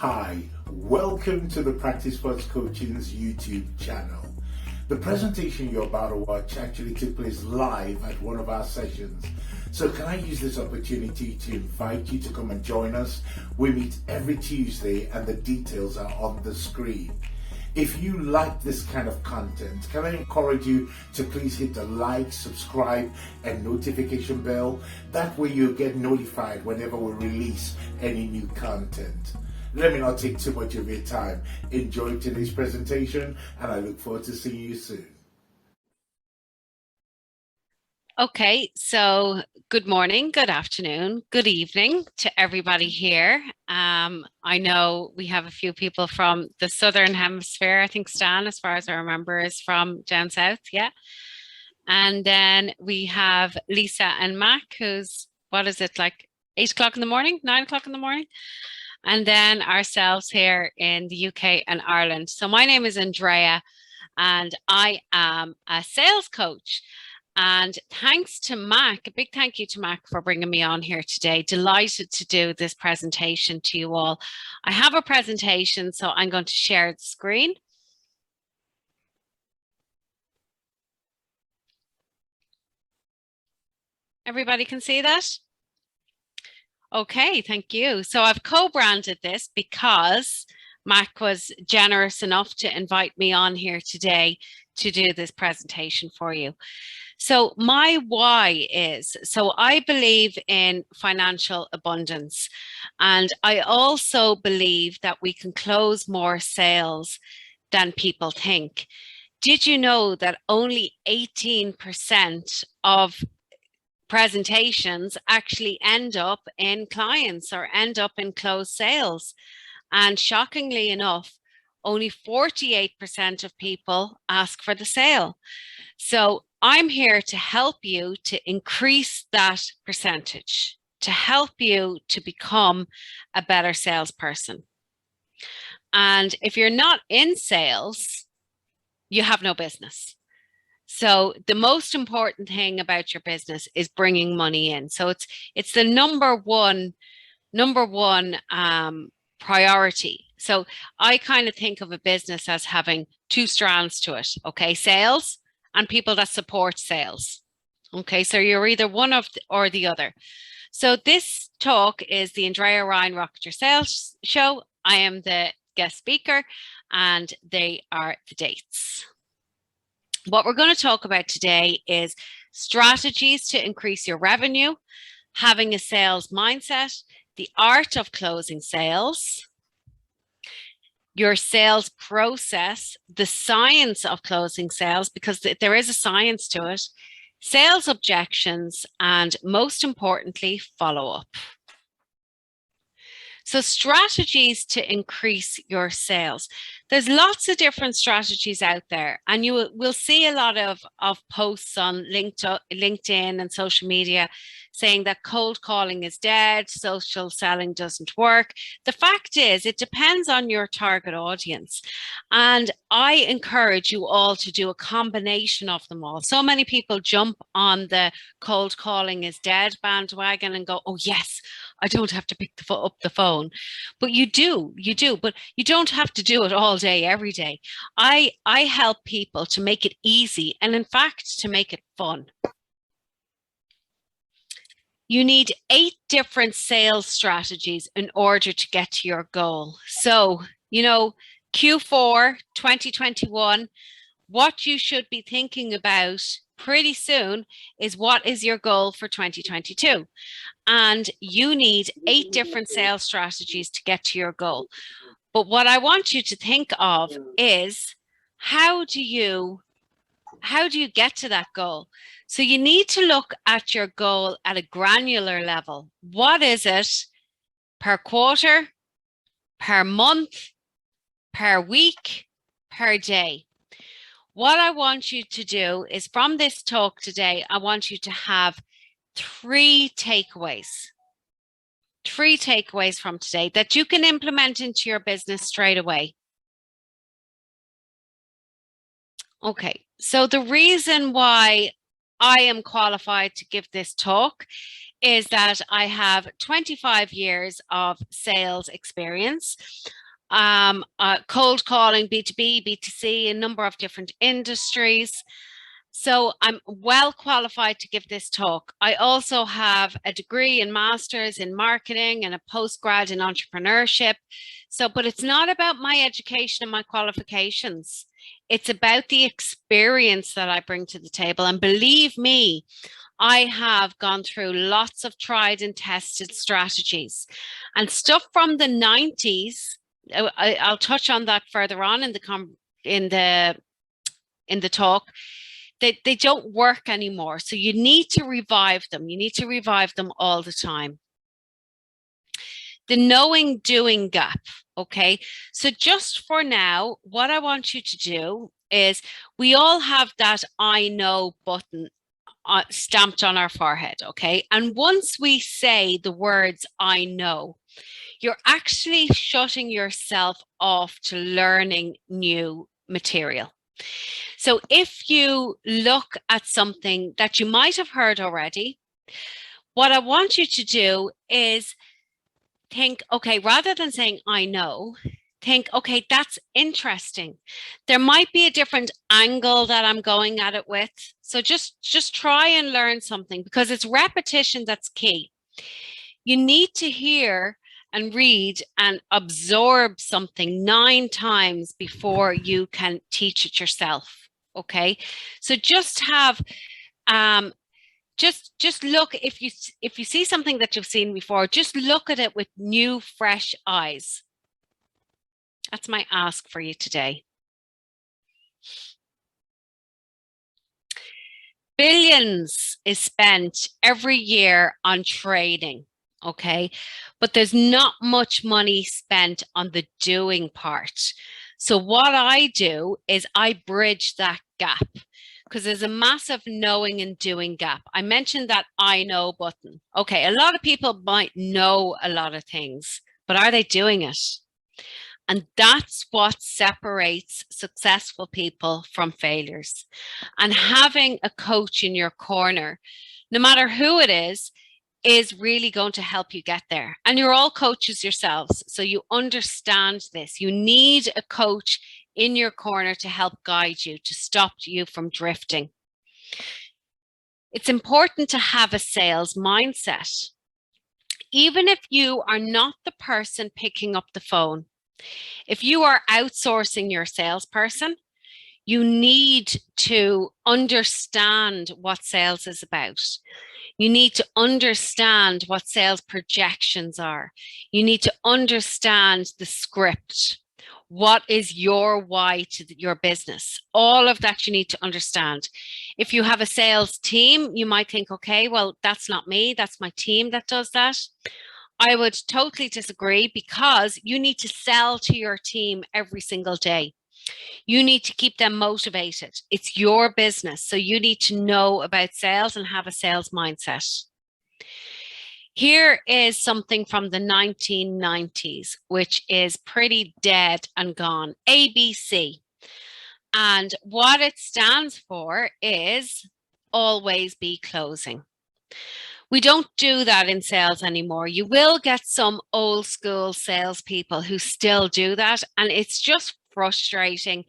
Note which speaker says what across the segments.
Speaker 1: Hi, welcome to the Practice First Coaching's YouTube channel. The presentation you're about to watch actually took place live at one of our sessions. So can I use this opportunity to invite you to come and join us? We meet every Tuesday and the details are on the screen. If you like this kind of content, can I encourage you to please hit the like, subscribe, and notification bell? That way you'll get notified whenever we release any new content. Let me not take too much of your time. Enjoy today's presentation, and I look forward to seeing you soon.
Speaker 2: Okay, so good morning, good afternoon, good evening to everybody here. I know we have a few people from the Southern Hemisphere. I think Stan, as far as I remember, is from down south, yeah. And then we have Lisa and Mac, who's, what is it, like 8 o'clock in the morning, 9 o'clock in the morning? And then ourselves here in the UK and Ireland. So my name is Andrea, and I am a sales coach. And thanks to Mac, a big thank you to Mac for bringing me on here today. Delighted to do this presentation to you all. I have a presentation, so I'm going to share the screen. Everybody can see that? Okay, thank you. So I've co-branded this because Mac was generous enough to invite me on here today to do this presentation for you. So my why is, so I believe in financial abundance, and I also believe that we can close more sales than people think. Did you know that only 18% of presentations actually end up in clients or end up in closed sales? And shockingly enough, only 48% of people ask for the sale. So I'm here to help you to increase that percentage, to help you to become a better salesperson. And if you're not in sales, you have no business. So the most important thing about your business is bringing money in. So it's the number one priority. So I kind of think of a business as having two strands to it. Okay, sales and people that support sales. Okay, so you're either one of or the other. So this talk is the Andrea Ryan Rocket Your Sales Show. I am the guest speaker, and they are the dates. What we're going to talk about today is strategies to increase your revenue, having a sales mindset, the art of closing sales, your sales process, the science of closing sales, because there is a science to it, sales objections, and most importantly, follow-up. So strategies to increase your sales. There's lots of different strategies out there, and you will see a lot of posts on LinkedIn and social media saying that cold calling is dead, social selling doesn't work. The fact is, it depends on your target audience. And I encourage you all to do a combination of them all. So many people jump on the cold calling is dead bandwagon and go, oh yes, I don't have to pick up the phone. But you do, but you don't have to do it all day, every day. I help people to make it easy and in fact, to make it fun. You need 8 different sales strategies in order to get to your goal. So, you know, Q4 2021, what you should be thinking about pretty soon is what is your goal for 2022? And you need 8 different sales strategies to get to your goal. But what I want you to think of is how do you get to that goal? So you need to look at your goal at a granular level. What is it per quarter, per month, per week, per day? What I want you to do is, from this talk today, I want you to have 3 takeaways. 3 takeaways from today that you can implement into your business straight away. Okay, so the reason why I am qualified to give this talk is that I have 25 years of sales experience, cold calling, B2B, B2C, a number of different industries. So I'm well qualified to give this talk. I also have a degree and master's in marketing and a postgrad in entrepreneurship. So, but it's not about my education and my qualifications. It's about the experience that I bring to the table. And believe me, I have gone through lots of tried and tested strategies and stuff from the 90s. I'll touch on that further on in the talk. They don't work anymore. So you need to revive them. You need to revive them all the time. The knowing doing gap. Okay. So just for now, what I want you to do is we all have that I know button stamped on our forehead. Okay. And once we say the words I know, you're actually shutting yourself off to learning new material. So if you look at something that you might have heard already, what I want you to do is think, okay, rather than saying, I know, think, okay, that's interesting. There might be a different angle that I'm going at it with. So just try and learn something because it's repetition that's key. You need to hear and read and absorb something 9 times before you can teach it yourself. Okay, so just have just look, if you see something that you've seen before, just look at it with new fresh eyes. That's my ask for you today. Billions is spent every year on training, okay? But there's not much money spent on the doing part. So what I do is I bridge that gap because there's a massive knowing and doing gap. I mentioned that I know button. Okay, a lot of people might know a lot of things, but are they doing it? And that's what separates successful people from failures. And having a coach in your corner, no matter who it is really going to help you get there. And you're all coaches yourselves, so you understand this. You need a coach in your corner to help guide you, to stop you from drifting. It's important to have a sales mindset. Even if you are not the person picking up the phone, if you are outsourcing your salesperson, you need to understand what sales is about. You need to understand what sales projections are. You need to understand the script. What is your why to your business? All of that you need to understand. If you have a sales team, you might think, okay, well, that's not me. That's my team that does that. I would totally disagree because you need to sell to your team every single day. You need to keep them motivated. It's your business. So you need to know about sales and have a sales mindset. Here is something from the 1990s, which is pretty dead and gone. ABC. And what it stands for is always be closing. We don't do that in sales anymore. You will get some old school salespeople who still do that, and it's just frustrating.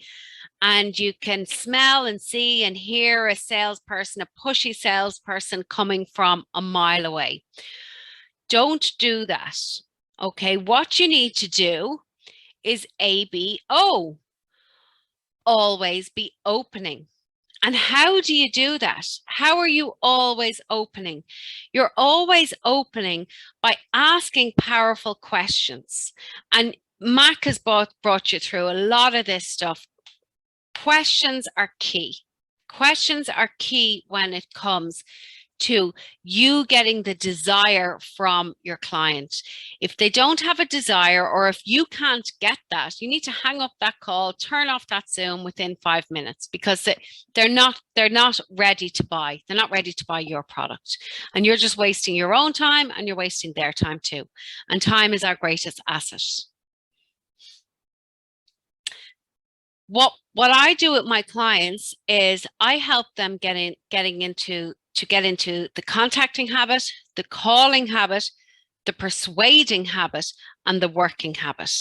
Speaker 2: And you can smell and see and hear a salesperson, a pushy salesperson coming from a mile away. Don't do that. Okay, what you need to do is ABO. Always be opening. And how do you do that? How are you always opening? You're always opening by asking powerful questions. And Mac has brought you through a lot of this stuff. Questions are key. Questions are key when it comes to you getting the desire from your client. If they don't have a desire, or if you can't get that, you need to hang up that call, turn off that Zoom within 5 minutes, because they're not ready to buy. They're not ready to buy your product, and you're just wasting your own time and you're wasting their time too. And time is our greatest asset. What I do with my clients is I help them get into the contacting habit, the calling habit, the persuading habit, and the working habit.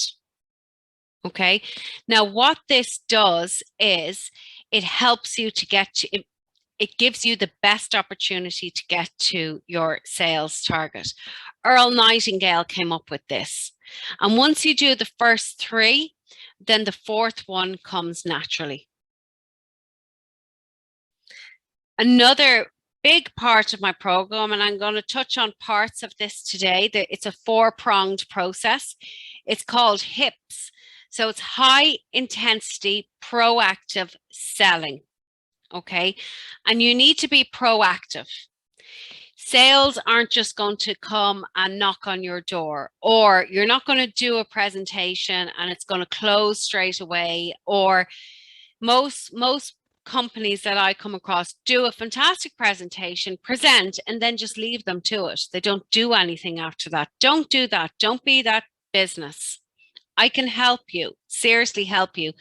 Speaker 2: Okay. Now, what this does is it helps you to get to it gives you the best opportunity to get to your sales target. Earl Nightingale came up with this. And once you do the first three, then the fourth one comes naturally. Another big part of my program, and I'm going to touch on parts of this today, that it's a four-pronged process. It's called HIPS. So it's high intensity proactive selling. Okay. And you need to be proactive. Sales aren't just going to come and knock on your door, or you're not going to do a presentation and it's going to close straight away. Or most companies that I come across do a fantastic presentation, present, and then just leave them to it. They don't do anything after that. Don't do that. Don't be that business. I can help you, seriously help you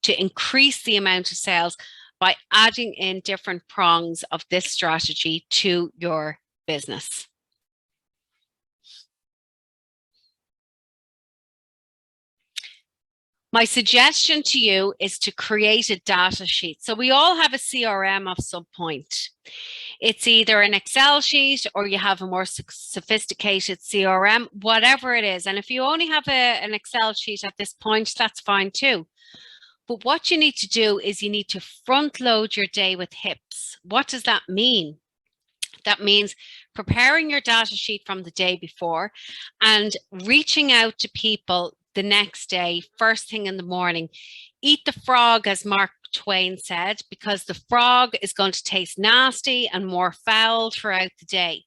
Speaker 2: to increase the amount of sales by adding in different prongs of this strategy to your business. My suggestion to you is to create a data sheet. So we all have a CRM of some point. It's either an Excel sheet or you have a more sophisticated CRM, whatever it is. And if you only have an Excel sheet at this point, that's fine too. But what you need to do is you need to front load your day with HIPS. What does that mean? That means preparing your data sheet from the day before and reaching out to people the next day, first thing in the morning. Eat the frog, as Mark Twain said, because the frog is going to taste nasty and more foul throughout the day.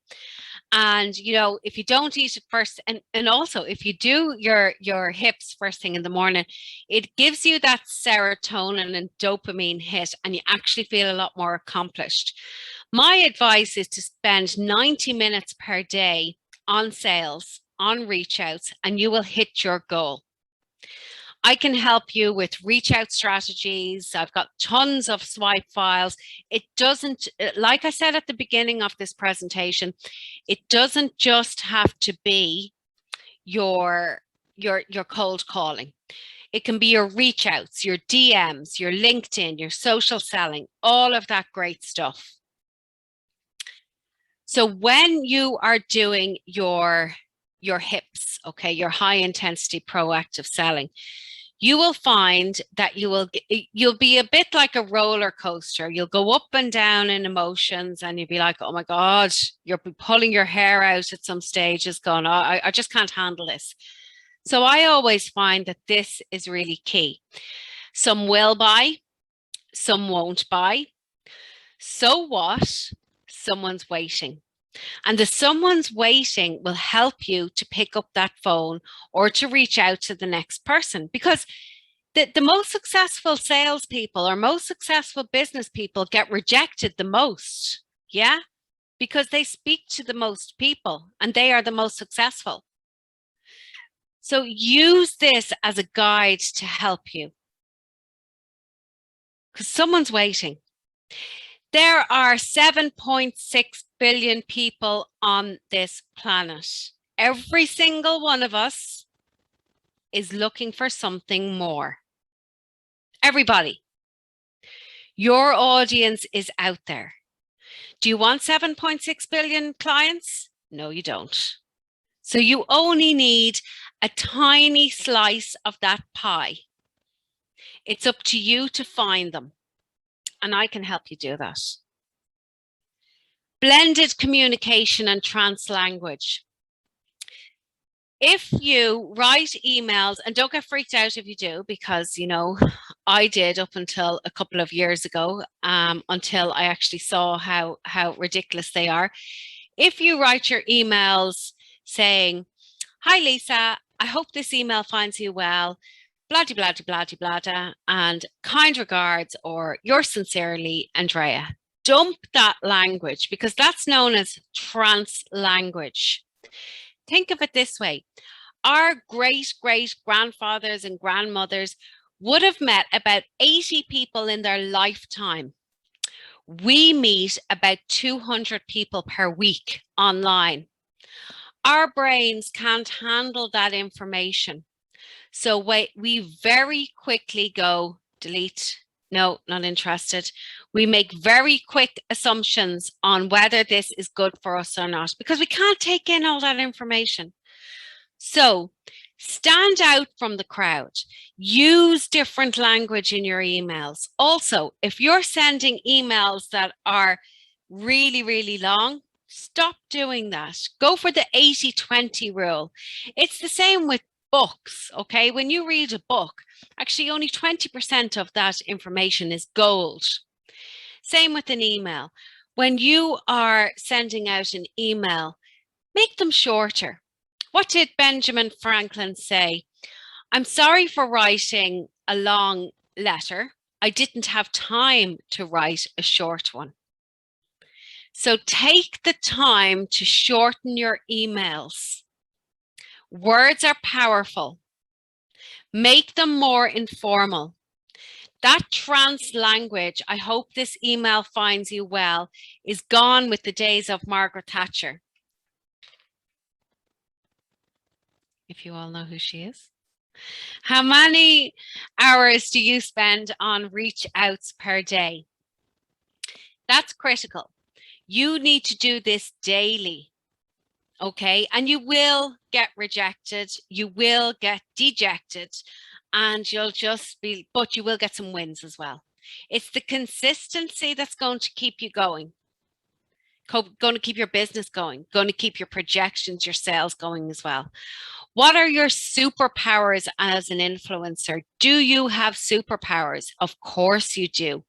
Speaker 2: And, you know, if you don't eat it first, and also if you do your HIPS first thing in the morning, it gives you that serotonin and dopamine hit, and you actually feel a lot more accomplished. My advice is to spend 90 minutes per day on sales, on reach outs, and you will hit your goal. I can help you with reach out strategies. I've got tons of swipe files. It doesn't, like I said at the beginning of this presentation, it doesn't just have to be your cold calling. It can be your reach outs, your DMs, your LinkedIn, your social selling, all of that great stuff. So when you are doing your HIPS, okay, your high intensity proactive selling, you will find that you'll be a bit like a roller coaster. You'll go up and down in emotions, and you'll be like, oh my God, you'll be pulling your hair out at some stages going, oh, I just can't handle this. So I always find that this is really key. Some will buy, some won't buy. So what? Someone's waiting. And the someone's waiting will help you to pick up that phone or to reach out to the next person, because the most successful salespeople or most successful business people get rejected the most. Yeah, because they speak to the most people and they are the most successful. So use this as a guide to help you, because someone's waiting. There are 7.6 billion people on this planet. Every single one of us is looking for something more. Everybody. Your audience is out there. Do you want 7.6 billion clients? No, you don't. So you only need a tiny slice of that pie. It's up to you to find them. And I can help you do that. Blended communication and trans language. If you write emails, and don't get freaked out if you do, because, you know, I did up until a couple of years ago, until I actually saw how ridiculous they are. If you write your emails saying, hi, Lisa, I hope this email finds you well, blah, blah, blah, blah, blah, and kind regards, or yours sincerely, Andrea. Dump that language, because that's known as trans language. Think of it this way. Our great grandfathers and grandmothers would have met about 80 people in their lifetime. We meet about 200 people per week online. Our brains can't handle that information. So we very quickly go, delete, no, not interested. We make very quick assumptions on whether this is good for us or not, because we can't take in all that information. So stand out from the crowd. Use different language in your emails. Also, if you're sending emails that are really, really long, stop doing that. Go for the 80-20 rule. It's the same with books, okay? When you read a book, actually only 20% of that information is gold. Same with an email. When you are sending out an email, make them shorter. What did Benjamin Franklin say? I'm sorry for writing a long letter. I didn't have time to write a short one. So take the time to shorten your emails. Words are powerful. Make them more informal. That trance language, I hope this email finds you well, is gone with the days of Margaret Thatcher. If you all know who she is. How many hours do you spend on reach outs per day? That's critical. You need to do this daily, okay? And you will get rejected, you will get dejected, and you'll just be, but you will get some wins as well. It's the consistency that's going to keep you going, going to keep your business going, going to keep your projections, your sales going as well. What are your superpowers as an influencer? Do you have superpowers? Of course you do.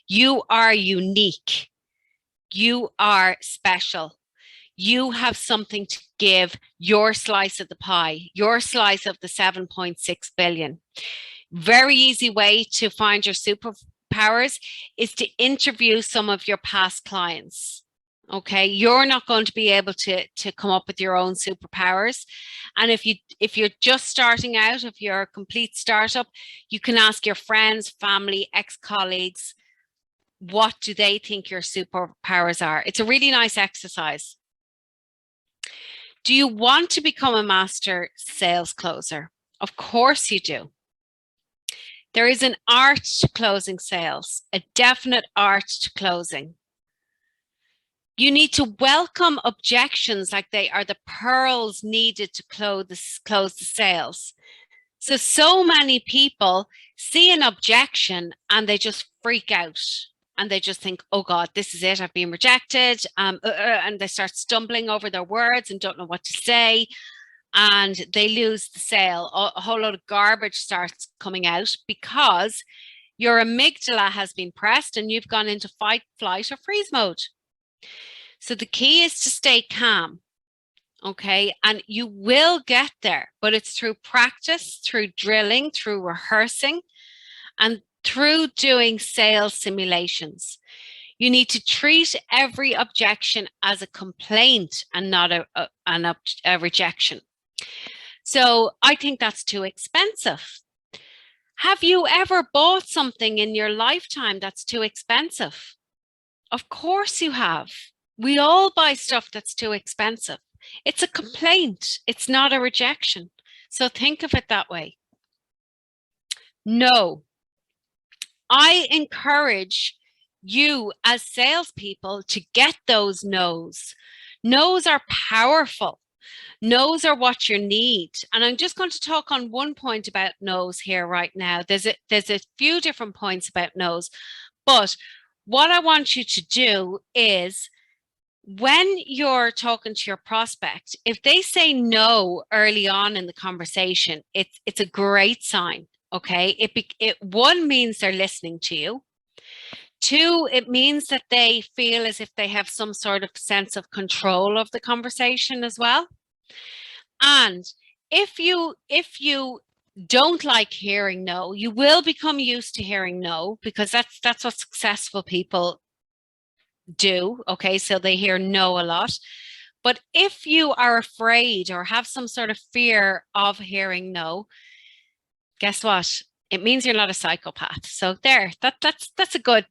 Speaker 2: You are unique. You are special. You have something to give, your slice of the pie, your slice of the 7.6 billion. Very easy way to find your superpowers is to interview some of your past clients. Okay, you're not going to be able to come up with your own superpowers. And if you're just starting out, if you're a complete startup, you can ask your friends, family, ex-colleagues, what do they think your superpowers are? It's a really nice exercise. Do you want to become a master sales closer? Of course you do. There is an art to closing sales, a definite art to closing. You need to welcome objections like they are the pearls needed to close the sales. So many people see an objection and they just freak out and they just think, oh God, this is it, I've been rejected. And they start stumbling over their words and don't know what to say. And they lose the sale. A whole lot of garbage starts coming out because your amygdala has been pressed and you've gone into fight, flight, or freeze mode. So the key is to stay calm, okay? And you will get there, but it's through practice, through drilling, through rehearsing, and through doing sales simulations. You need to treat every objection as a complaint and not a rejection. So I think that's too expensive. Have you ever bought something in your lifetime that's too expensive? Of course you have. We all buy stuff that's too expensive. It's a complaint. It's not a rejection. So think of it that way. No. I encourage you as salespeople to get those no's. No's are powerful. No's are what you need. And I'm just going to talk on one point about no's here right now. There's a few different points about no's, but what I want you to do is when you're talking to your prospect, if they say no early on in the conversation, it's a great sign. Okay, it one means they're listening to you. Two, it means that they feel as if they have some sort of sense of control of the conversation as well. And if you don't like hearing no, you will become used to hearing no, because that's what successful people do. Okay, so they hear no a lot. But if you are afraid or have some sort of fear of hearing no, guess what? it means you're not a psychopath. So that's a good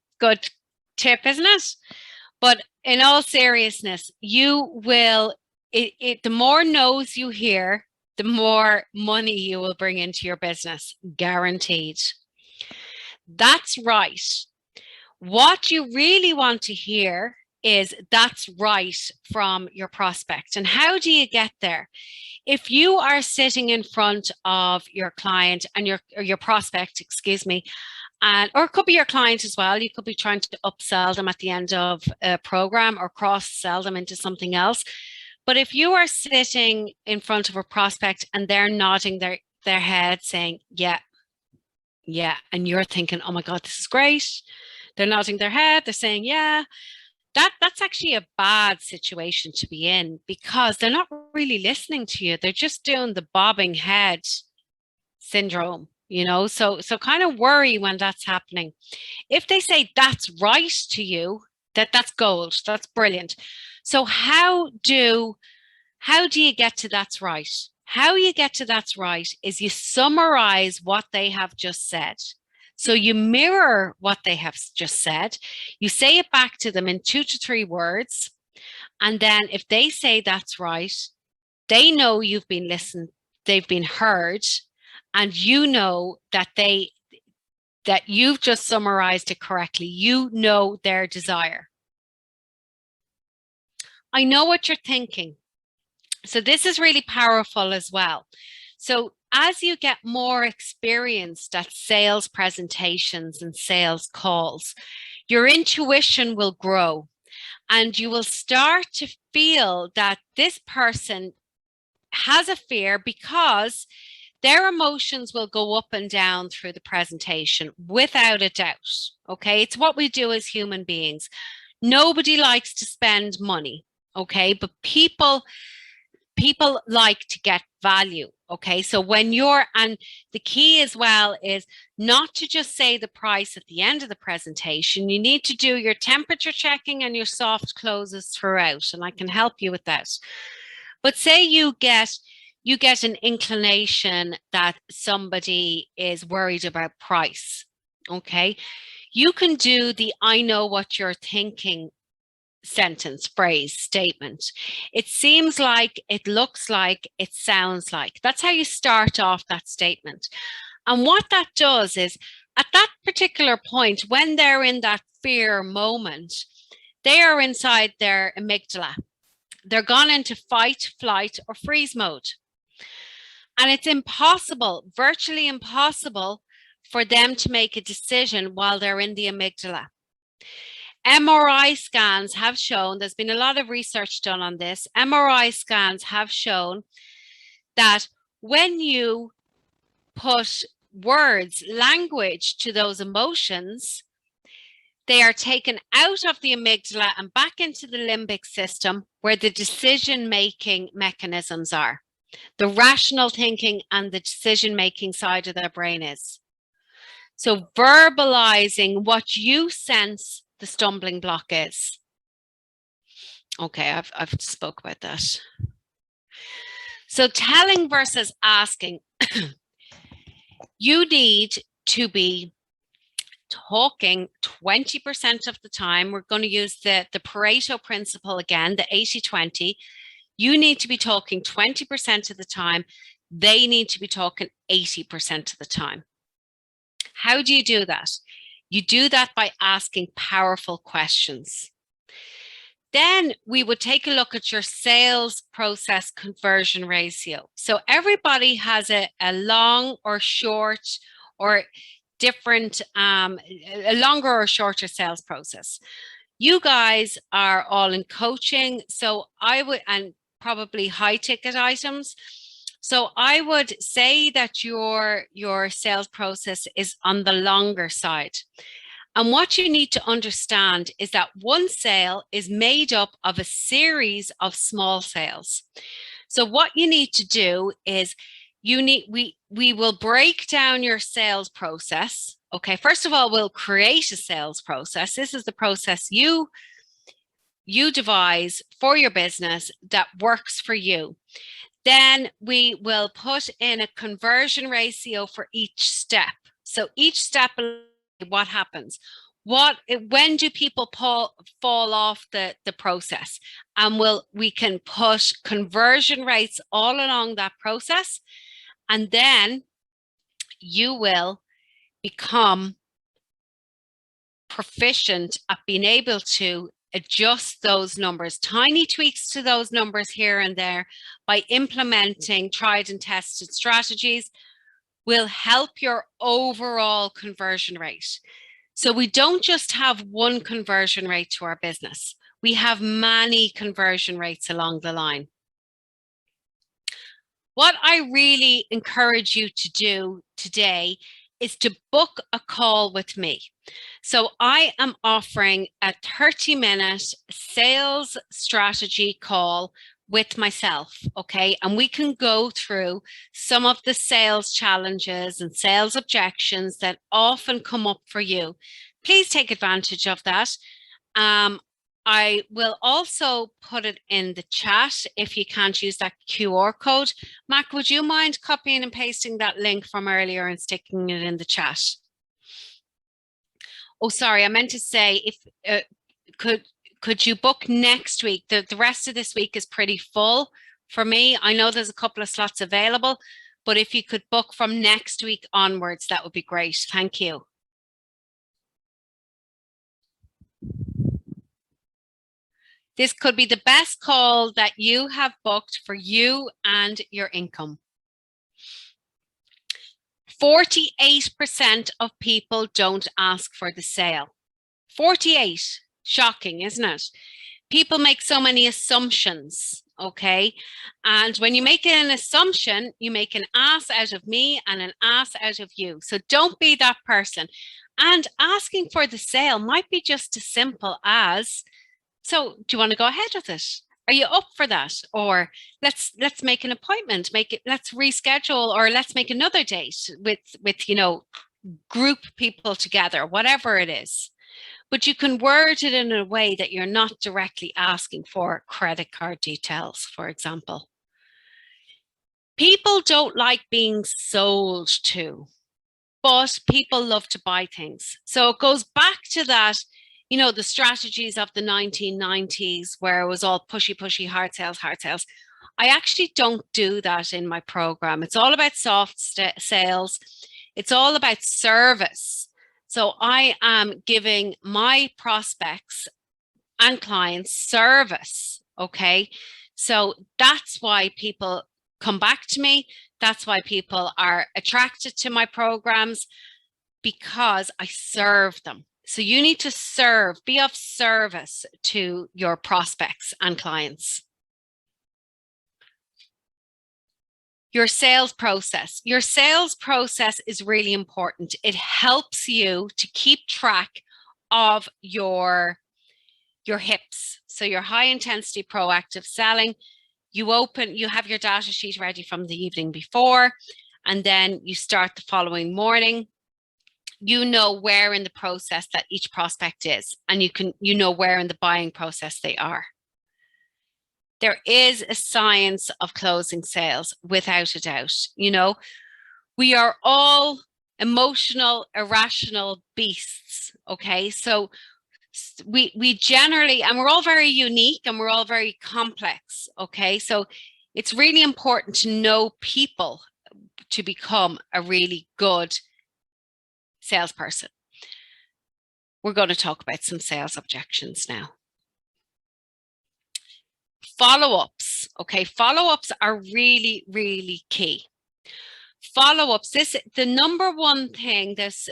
Speaker 2: tip, isn't it? But in all seriousness, you will, the more no's you hear, the more money you will bring into your business, guaranteed. That's right. What you really want to hear is that's right from your prospect. And how do you get there? If you are sitting in front of your client and your prospect, excuse me, or it could be your client as well. You could be trying to upsell them at the end of a program or cross-sell them into something else. But if you are sitting in front of a prospect and they're nodding their head saying, yeah, and you're thinking, oh my God, this is great. They're nodding their head, they're saying, yeah, that's actually a bad situation to be in, because they're not really listening to you. They're just doing the bobbing head syndrome, so kind of worry when that's happening. If they say that's right to you, that's gold, that's brilliant. So how do you get to that's right? How you get to that's right is you summarize what they have just said. So you mirror what they have just said. You say it back to them in 2 to 3 words. And then if they say that's right, they know you've been listened, they've been heard, and you know that you've just summarized it correctly. You know their desire. I know what you're thinking. So this is really powerful as well. So as you get more experienced at sales presentations and sales calls, your intuition will grow, and you will start to feel that this person has a fear, because their emotions will go up and down through the presentation without a doubt. Okay, it's what we do as human beings. Nobody likes to spend money, okay, but people like to get value. Okay, so and the key as well is not to just say the price at the end of the presentation. You need to do your temperature checking and your soft closes throughout, and I can help you with that. But say you get an inclination that somebody is worried about price. Okay, you can do the I know what you're thinking sentence, phrase, statement. It seems like, it looks like, it sounds like. That's how you start off that statement. And what that does is, at that particular point, when they're in that fear moment, they are inside their amygdala. They're gone into fight, flight, or freeze mode. And it's impossible, virtually impossible, for them to make a decision while they're in the amygdala. MRI scans have shown, there's been a lot of research done on this. MRI scans have shown that when you put words, language to those emotions, they are taken out of the amygdala and back into the limbic system, where the decision-making mechanisms are. The rational thinking and the decision-making side of their brain is. So verbalizing what you sense the stumbling block is. Okay, I've spoke about that. So telling versus asking. You need to be talking 20% of the time. We're going to use the Pareto principle again, the 80-20. You need to be talking 20% of the time. They need to be talking 80% of the time. How do you do that? You do that by asking powerful questions. Then we would take a look at your sales process conversion ratio. So everybody has a long or short or different, a longer or shorter sales process. You guys are all in coaching, so I would, and probably high ticket items. So I would say that your sales process is on the longer side. And what you need to understand is that one sale is made up of a series of small sales. So what you need to do is we will break down your sales process. Okay, first of all, we'll create a sales process. This is the process you devise for your business that works for you. Then we will put in a conversion ratio for each step. So each step, what happens? When do people fall off the process? And we can put conversion rates all along that process, and then you will become proficient at being able to adjust those numbers, tiny tweaks to those numbers here and there by implementing tried and tested strategies will help your overall conversion rate. So we don't just have one conversion rate to our business. We have many conversion rates along the line. What I really encourage you to do today is to book a call with me. So I am offering a 30-minute sales strategy call with myself, okay? And we can go through some of the sales challenges and sales objections that often come up for you. Please take advantage of that. I will also put it in the chat if you can't use that QR code. Mac, would you mind copying and pasting that link from earlier and sticking it in the chat? Oh, sorry, I meant to say, if could you book next week? The rest of this week is pretty full for me. I know there's a couple of slots available, but if you could book from next week onwards, that would be great. Thank you. This could be the best call that you have booked for you and your income. 48% of people don't ask for the sale. 48. Shocking, isn't it? People make so many assumptions, okay? And when you make an assumption, you make an ass out of me and an ass out of you. So don't be that person. And asking for the sale might be just as simple as, so do you want to go ahead with it? Are you up for that? Or let's make an appointment, let's reschedule, or let's make another date with group people together, whatever it is. But you can word it in a way that you're not directly asking for credit card details, for example. People don't like being sold to, but people love to buy things. So it goes back to that, the strategies of the 1990s where it was all pushy, hard sales. I actually don't do that in my program. It's all about soft sales. It's all about service. So I am giving my prospects and clients service, okay? So that's why people come back to me. That's why people are attracted to my programs, because I serve them. So you need to serve, be of service to your prospects and clients. Your sales process. Your sales process is really important. It helps you to keep track of your HIPs. So your high intensity proactive selling. You have your data sheet ready from the evening before, and then you start the following morning. You know where in the process that each prospect is, and you know where in the buying process they are. There is a science of closing sales, without a doubt. We are all emotional, irrational beasts, okay? So we generally, and we're all very unique and we're all very complex, okay? So it's really important to know people to become a really good salesperson. We're going to talk about some sales objections now. Follow-ups, okay? Follow-ups are really, really key. Follow-ups, the number one thing, this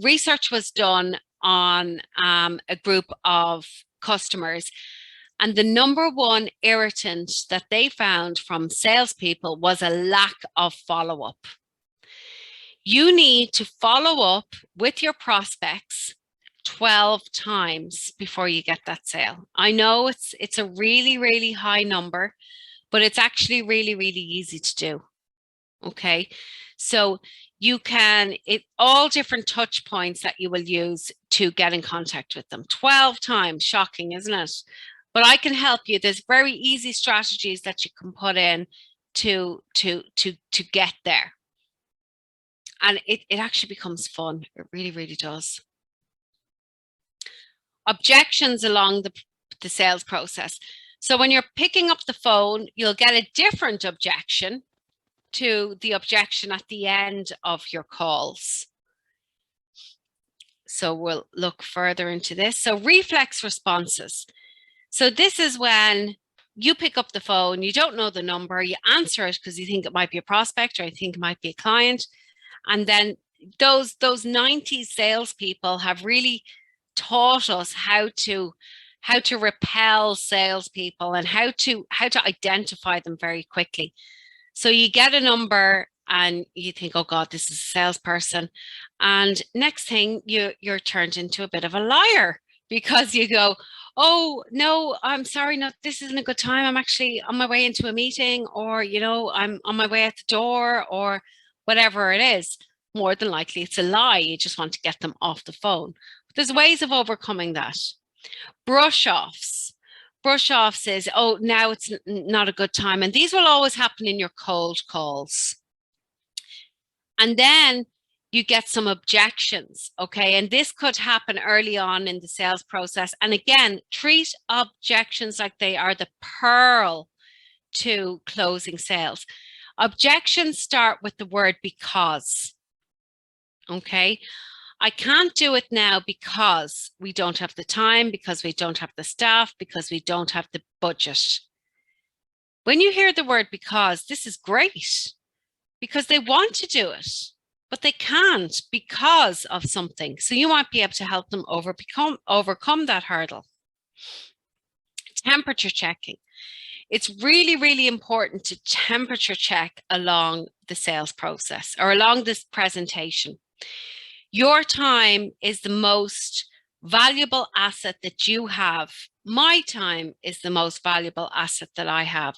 Speaker 2: research was done on a group of customers, and the number one irritant that they found from salespeople was a lack of follow-up. You need to follow up with your prospects 12 times before you get that sale. I know it's a really, really high number, but it's actually really, really easy to do. Okay, so you can, all different touch points that you will use to get in contact with them. 12 times, shocking, isn't it? But I can help you. There's very easy strategies that you can put in to get there. And it actually becomes fun. It really, really does. Objections along the sales process. So when you're picking up the phone, you'll get a different objection to the objection at the end of your calls. So we'll look further into this. So reflex responses. So this is when you pick up the phone, you don't know the number, you answer it because you think it might be a prospect or you think it might be a client. And then those 90s salespeople have really taught us how to repel salespeople and how to identify them very quickly. So you get a number and you think, oh God, this is a salesperson. And next thing you're turned into a bit of a liar because you go, oh no, I'm sorry, no, this isn't a good time. I'm actually on my way into a meeting, or, you know, I'm on my way out the door, or whatever it is. More than likely it's a lie. You just want to get them off the phone. But there's ways of overcoming that. Brush offs. Brush offs is, oh, now it's not a good time. And these will always happen in your cold calls. And then you get some objections, okay? And this could happen early on in the sales process. And again, treat objections like they are the pearl to closing sales. Objections start with the word because, okay? I can't do it now because we don't have the time, because we don't have the staff, because we don't have the budget. When you hear the word because, this is great because they want to do it, but they can't because of something. So you might be able to help them overcome that hurdle. Temperature checking. It's really, really important to temperature check along the sales process or along this presentation. Your time is the most valuable asset that you have. My time is the most valuable asset that I have.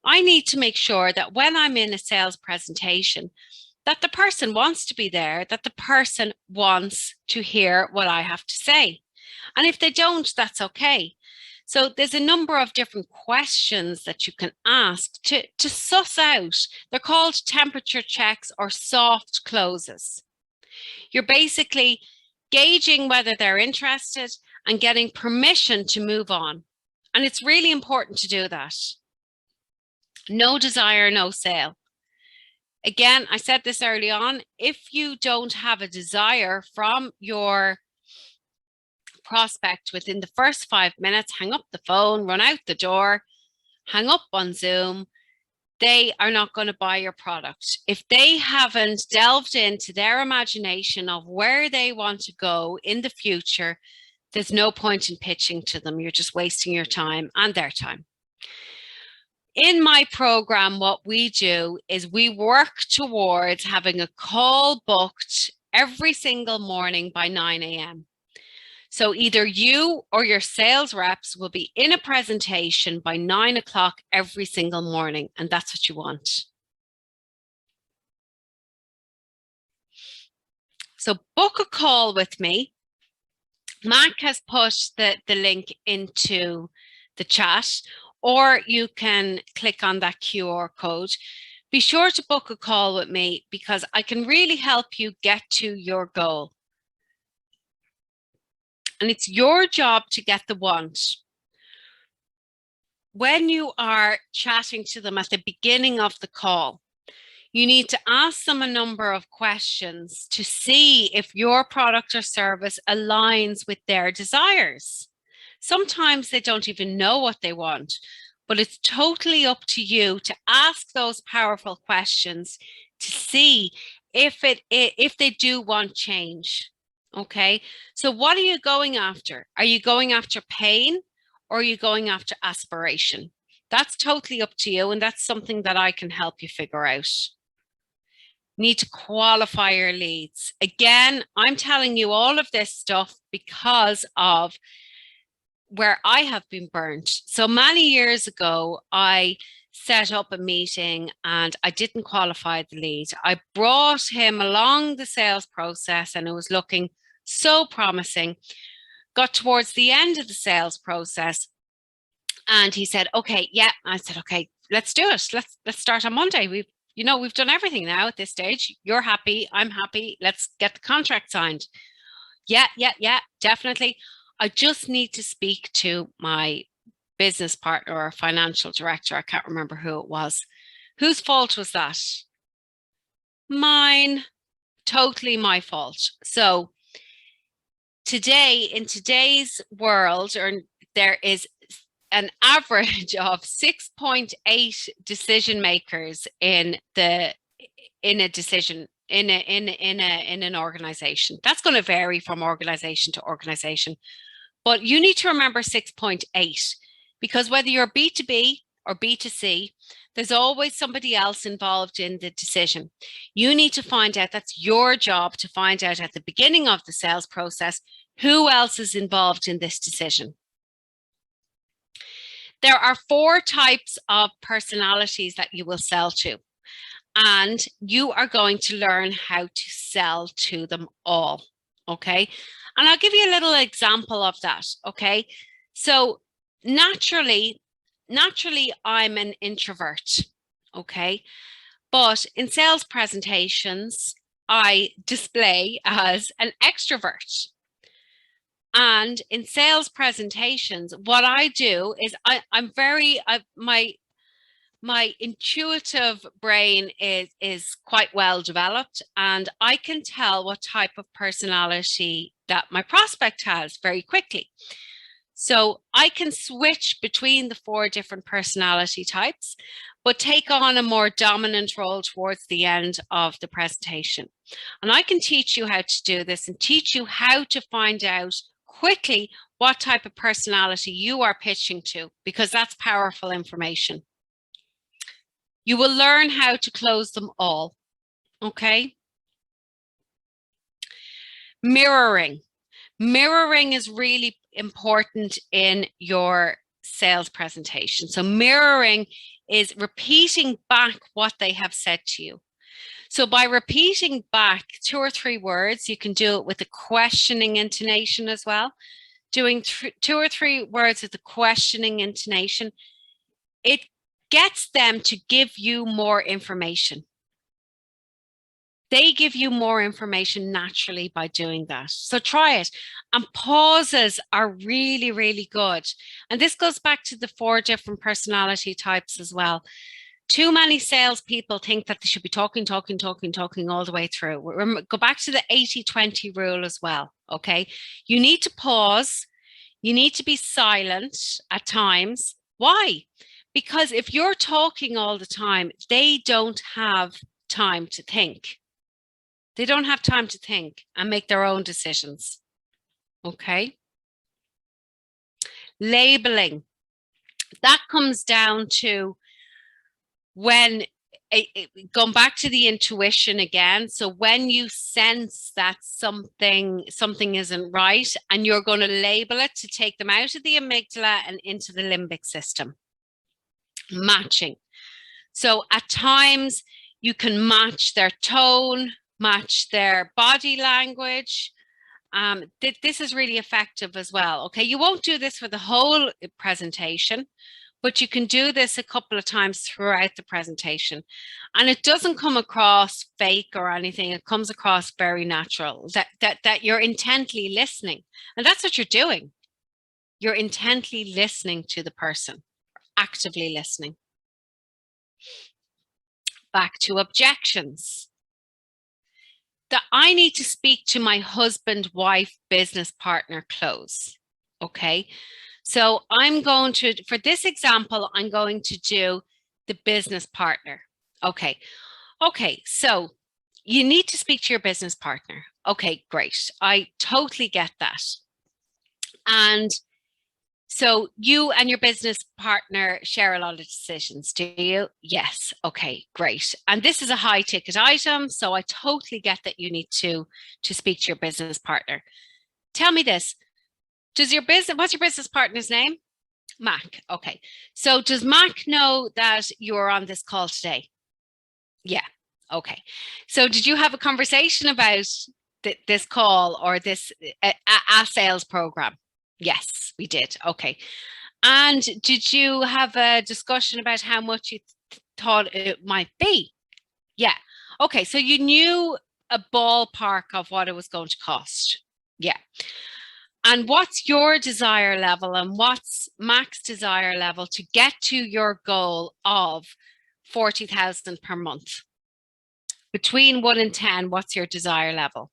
Speaker 2: I need to make sure that when I'm in a sales presentation, that the person wants to be there, that the person wants to hear what I have to say. And if they don't, that's okay. So there's a number of different questions that you can ask to suss out. They're called temperature checks or soft closes. You're basically gauging whether they're interested and getting permission to move on. And it's really important to do that. No desire, no sale. Again, I said this early on, if you don't have a desire from your prospect within the first 5 minutes, hang up the phone, run out the door, hang up on Zoom, they are not going to buy your product. If they haven't delved into their imagination of where they want to go in the future, there's no point in pitching to them. You're just wasting your time and their time. In my program, what we do is we work towards having a call booked every single morning by 9 a.m. So either you or your sales reps will be in a presentation by 9 o'clock every single morning, and that's what you want. So book a call with me. Mac has put the link into the chat, or you can click on that QR code. Be sure to book a call with me because I can really help you get to your goal. And it's your job to get the want. When you are chatting to them at the beginning of the call, you need to ask them a number of questions to see if your product or service aligns with their desires. Sometimes they don't even know what they want, but it's totally up to you to ask those powerful questions to see if they do want change. Okay, so what are you going after? Are you going after pain or are you going after aspiration? That's totally up to you, and that's something that I can help you figure out. Need to qualify your leads. Again, I'm telling you all of this stuff because of where I have been burnt. So many years ago, I set up a meeting and I didn't qualify the lead. I brought him along the sales process and it was looking so promising. Got towards the end of the sales process and he said, okay, yeah. I said, okay, let's do it. Let's start on Monday. you know, we've done everything now at this stage. You're happy, I'm happy. Let's get the contract signed. Yeah, definitely. I just need to speak to my business partner or financial director. I can't remember who it was. Whose fault was that? Mine. Totally my fault. So today, in today's world, there is an average of 6.8 decision makers in an organization. That's going to vary from organization to organization, but you need to remember 6.8, because whether you're B2B or B2C, there's always somebody else involved in the decision. You need to find out, that's your job to find out at the beginning of the sales process, who else is involved in this decision. There are 4 types of personalities that you will sell to, and you are going to learn how to sell to them all, okay? And I'll give you a little example of that, okay? So naturally, I'm an introvert, okay? But in sales presentations, I display as an extrovert. And in sales presentations, what I do is my intuitive brain is quite well developed, and I can tell what type of personality that my prospect has very quickly. So I can switch between the 4 different personality types, but take on a more dominant role towards the end of the presentation. And I can teach you how to do this and teach you how to find out quickly what type of personality you are pitching to, because that's powerful information. You will learn how to close them all, okay? Mirroring. Mirroring is really important in your sales presentation. So mirroring is repeating back what they have said to you. So by repeating back 2 or 3 words, you can do it with a questioning intonation as well. Doing 2 or 3 words with a questioning intonation, it gets them to give you more information. They give you more information naturally by doing that. So try it. And pauses are really, really good. And this goes back to the 4 different personality types as well. Too many salespeople think that they should be talking all the way through. Go back to the 80-20 rule as well, okay? You need to pause. You need to be silent at times. Why? Because if you're talking all the time, they don't have time to think. They don't have time to think and make their own decisions, okay? Labeling. That comes down to when, going back to the intuition again, so when you sense that something isn't right, and you're going to label it to take them out of the amygdala and into the limbic system. Matching. So at times you can match their tone, match their body language. This is really effective as well. Okay, you won't do this for the whole presentation, but you can do this a couple of times throughout the presentation. And it doesn't come across fake or anything. It comes across very natural, that you're intently listening. And that's what you're doing. You're intently listening to the person, actively listening. Back to objections. That I need to speak to my husband, wife, business partner close. Okay. So I'm going to, for this example, I'm going to do the business partner. Okay. Okay. So you need to speak to your business partner. Okay, great. I totally get that. And so you and your business partner share a lot of decisions, do you? Yes. Okay, great. And this is a high ticket item, so I totally get that you need to speak to your business partner. Tell me this. What's your business partner's name? Mac. Okay. So does Mac know that you're on this call today? Yeah. Okay. So did you have a conversation about this call or this a sales program? Yes, we did. Okay. And did you have a discussion about how much you thought it might be? Yeah. Okay. So you knew a ballpark of what it was going to cost. Yeah. And what's your desire level and what's Mac's desire level to get to your goal of 40,000 per month? Between 1 and 10, what's your desire level?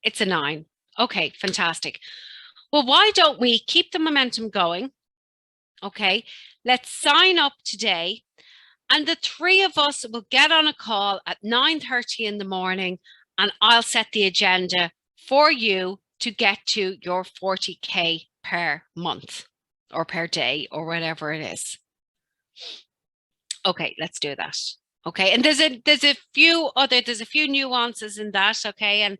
Speaker 2: It's a 9. Okay, fantastic. Well, why don't we keep the momentum going? Okay, let's sign up today. And the three of us will get on a call at 9:30 in the morning, and I'll set the agenda for you to get to your 40K per month or per day or whatever it is. Okay, let's do that. Okay, and there's a few nuances in that. Okay, and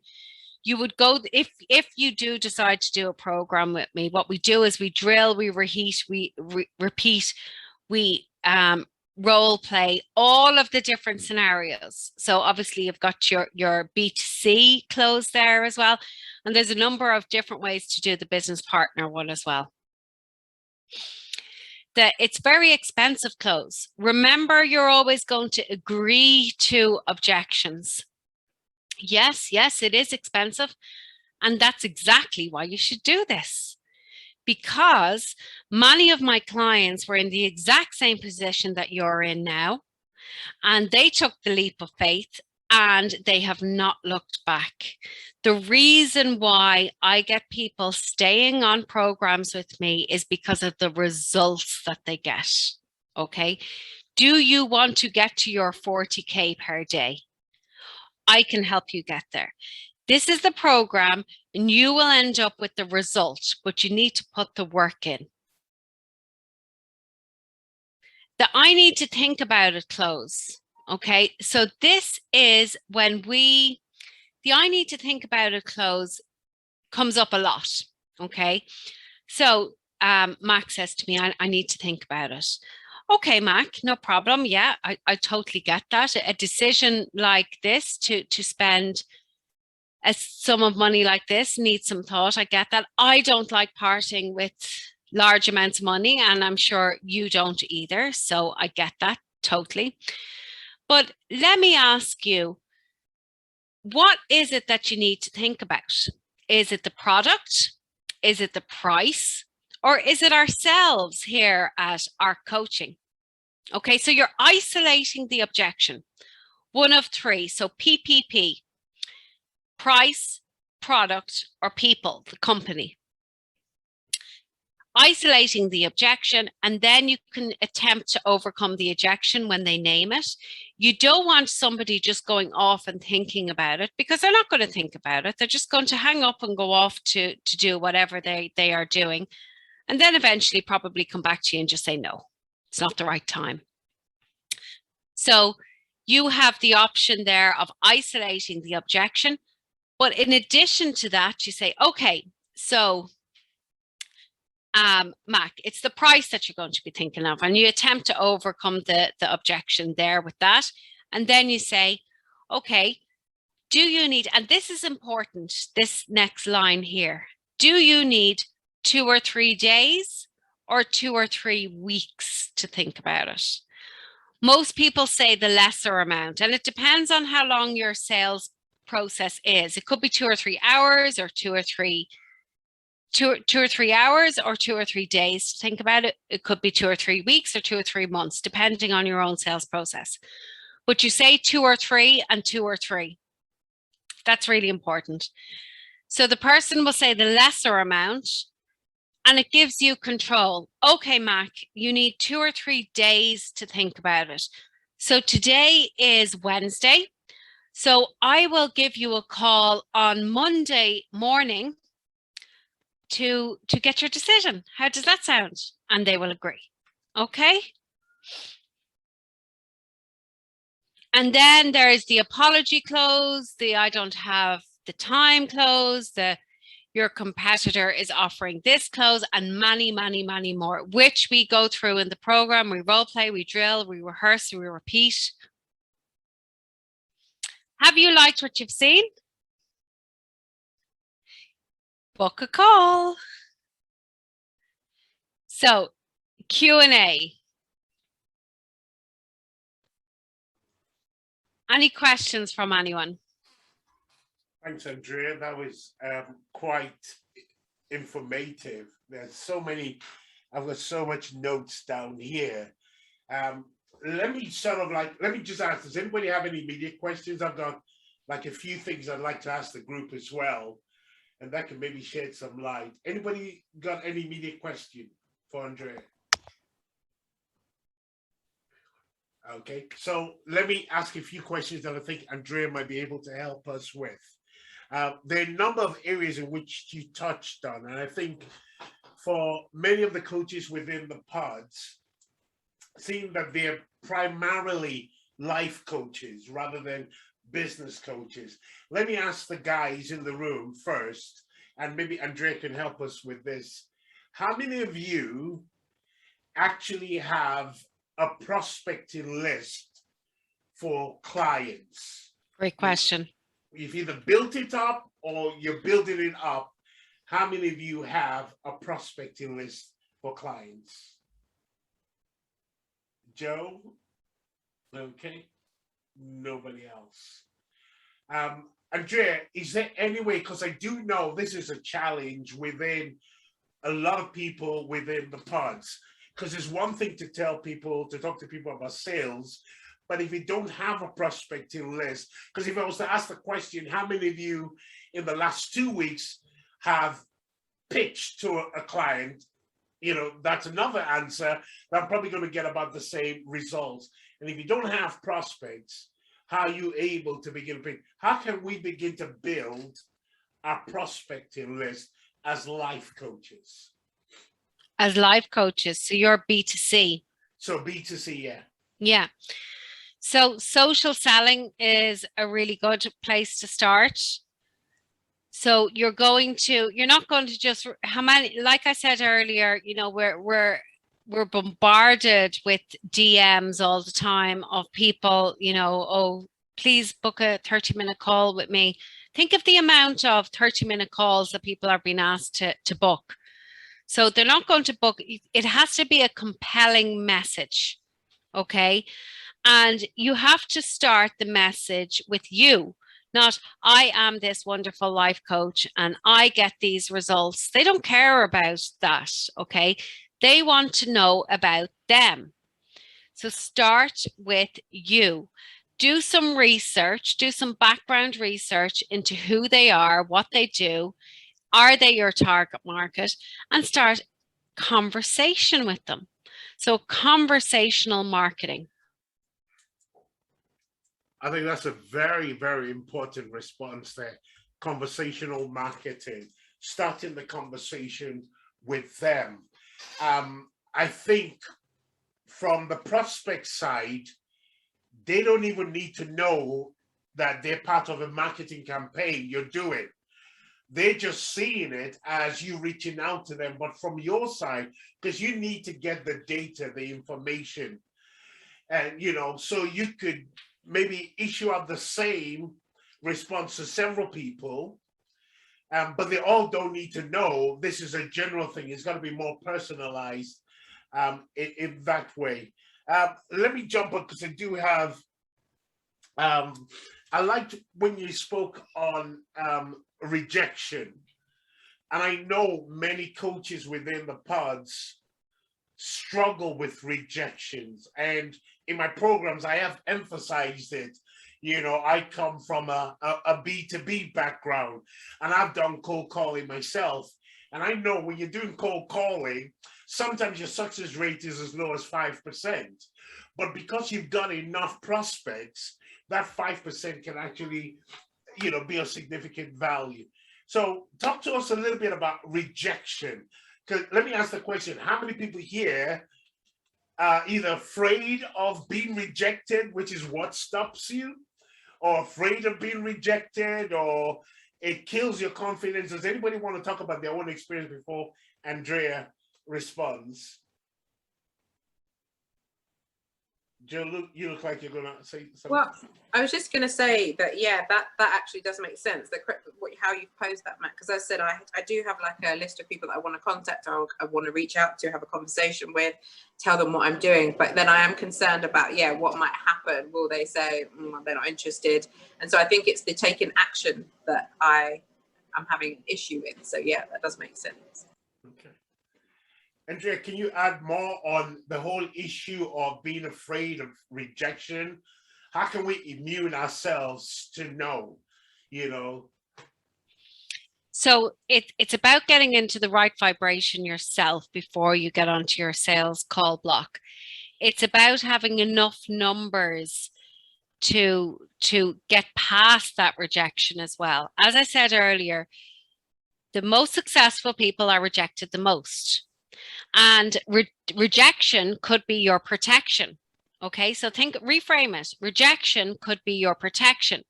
Speaker 2: you would go if you do decide to do a program with me. What we do is we drill, we reheat, we repeat, we role play all of the different scenarios. So obviously you've got your B2C close there as well, and there's a number of different ways to do the business partner one as well. That it's very expensive close. Remember, you're always going to agree to objections. Yes, it is expensive. And that's exactly why you should do this. Because many of my clients were in the exact same position that you're in now. And they took the leap of faith and they have not looked back. The reason why I get people staying on programs with me is because of the results that they get. Okay. Do you want to get to your 40K per day? I can help you get there. This is the program and you will end up with the result, but you need to put the work in. The I need to think about it close. Okay, so this is when the I need to think about it close comes up a lot. Okay, so Mac says to me, I need to think about it. Okay, Mac, no problem. Yeah, I totally get that. A decision like this to spend a sum of money like this needs some thought. I get that. I don't like parting with large amounts of money, and I'm sure you don't either. So I get that totally. But let me ask you, what is it that you need to think about? Is it the product? Is it the price? Or is it ourselves here at our coaching? Okay, so you're isolating the objection. One of three. So PPP, price, product, or people, the company. Isolating the objection, and then you can attempt to overcome the objection when they name it. You don't want somebody just going off and thinking about it, because they're not going to think about it. They're just going to hang up and go off to do whatever they are doing, and then eventually probably come back to you and just say, no, it's not the right time. So you have the option there of isolating the objection. But in addition to that, you say, okay, so Mac, it's the price that you're going to be thinking of, and you attempt to overcome the objection there with that. And then you say, okay, do you need, and this is important, this next line here, do you need 2 or 3 days or 2 or 3 weeks to think about it? Most people say the lesser amount, and it depends on how long your sales process is. It could be 2 or 3 hours or 2 or 3 hours or 2 or 3 days to think about it. It could be 2 or 3 weeks or 2 or 3 months, depending on your own sales process. But you say 2 or 3 and 2 or 3. That's really important. So the person will say the lesser amount, and it gives you control. Okay, Mac, you need 2 or 3 days to think about it. So today is Wednesday. So I will give you a call on Monday morning to get your decision. How does that sound? And they will agree. Okay. And then there's the apology close, the I don't have the time close, the your competitor is offering this close, and many, many, many more, which we go through in the program. We role play, we drill, we rehearse, we repeat. Have you liked what you've seen? Book a call. So Q&A. Any questions from anyone?
Speaker 1: Thanks, Andrea. That was quite informative. There's so many, I've got so much notes down here. Let me just ask, does anybody have any immediate questions? I've got like a few things I'd like to ask the group as well, and that can maybe shed some light. Anybody got any immediate question for Andrea? Okay, so let me ask a few questions that I think Andrea might be able to help us with. There are a number of areas in which you touched on, and I think for many of the coaches within the pods, seeing that they're primarily life coaches rather than business coaches. Let me ask the guys in the room first, and maybe Andrea can help us with this. How many of you actually have a prospecting list for clients?
Speaker 2: Great question.
Speaker 1: You've either built it up or you're building it up. How many of you have a prospecting list for clients? Joe? Okay. Nobody else. Andrea, is there any way, because I do know this is a challenge within a lot of people within the pods, because it's one thing to talk to people about sales, but if you don't have a prospecting list, because if I was to ask the question, how many of you in the last 2 weeks have pitched to a client, that's another answer that I'm probably going to get about the same results. And if you don't have prospects, how are you able to begin to pick? How can we begin to build our prospecting list as life coaches?
Speaker 2: As life coaches, so you're B2C.
Speaker 1: So B2C, yeah.
Speaker 2: Yeah. So social selling is a really good place to start. So you're not going to just, how many, like I said earlier, we're bombarded with DMs all the time of people, oh, please book a 30-minute call with me. Think of the amount of 30-minute calls that people are being asked to book. So they're not going to book. It has to be a compelling message. Okay. And you have to start the message with you, not I am this wonderful life coach and I get these results. They don't care about that. Okay. They want to know about them. So start with you. Do some research, do some background research into who they are, what they do. Are they your target market? And start conversation with them. So conversational marketing.
Speaker 1: I think that's a very, very important response there. Conversational marketing, starting the conversation with them. I think from the prospect side, they don't even need to know that they're part of a marketing campaign you're doing. They're just seeing it as you reaching out to them, but from your side, because you need to get the data, the information, and so you could maybe issue out the same response to several people, but they all don't need to know this is a general thing. It's got to be more personalized in that way. Let me jump up because I do have, I liked when you spoke on rejection. And I know many coaches within the pods struggle with rejections. And in my programs, I have emphasized it. I come from a B2B background, and I've done cold calling myself. And I know when you're doing cold calling, sometimes your success rate is as low as 5%. But because you've got enough prospects, that 5% can actually, be of significant value. So talk to us a little bit about rejection. Because let me ask the question, how many people here are either afraid of being rejected, which is what stops you, or afraid of being rejected, or it kills your confidence? Does anybody want to talk about their own experience before Andrea responds? Joe, you look like you're gonna say something.
Speaker 3: Well, I was just going to say that, yeah, that actually does make sense. How you've posed that, Matt, because I said I do have like a list of people that I want to contact, or I want to reach out to, have a conversation with, tell them what I'm doing. But then I am concerned about, what might happen. Will they say they're not interested? And so I think it's the taking action that I'm having an issue with. So yeah, that does make sense.
Speaker 1: Okay. Andrea, can you add more on the whole issue of being afraid of rejection? How can we immune ourselves to no,
Speaker 2: So it's about getting into the right vibration yourself before you get onto your sales call block. It's about having enough numbers to get past that rejection as well. As I said earlier, the most successful people are rejected the most. And rejection could be your protection. Okay, so reframe it. Rejection could be your protection.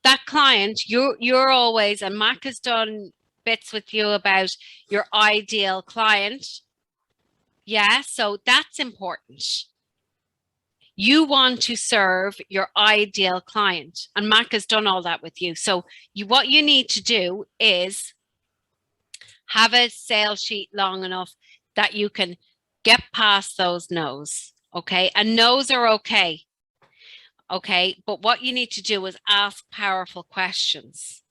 Speaker 2: That client, you're always, and Mac has done bits with you about your ideal client. Yeah, so that's important. You want to serve your ideal client, and Mac has done all that with you. So what you need to do is have a sales sheet long enough that you can get past those no's, okay? And no's are okay, okay? But what you need to do is ask powerful questions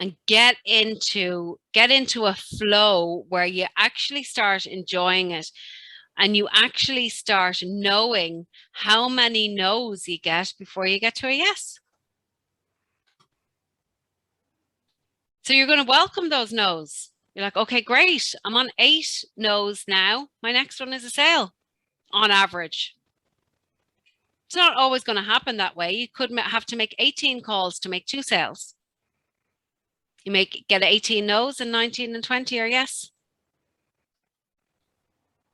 Speaker 2: and get into a flow where you actually start enjoying it, and you actually start knowing how many no's you get before you get to a yes. So you're going to welcome those no's. You're like, okay, great. I'm on 8 no's now. My next one is a sale on average. It's not always going to happen that way. You could have to make 18 calls to make 2 sales. You get 18 no's and 19 and 20 are yes.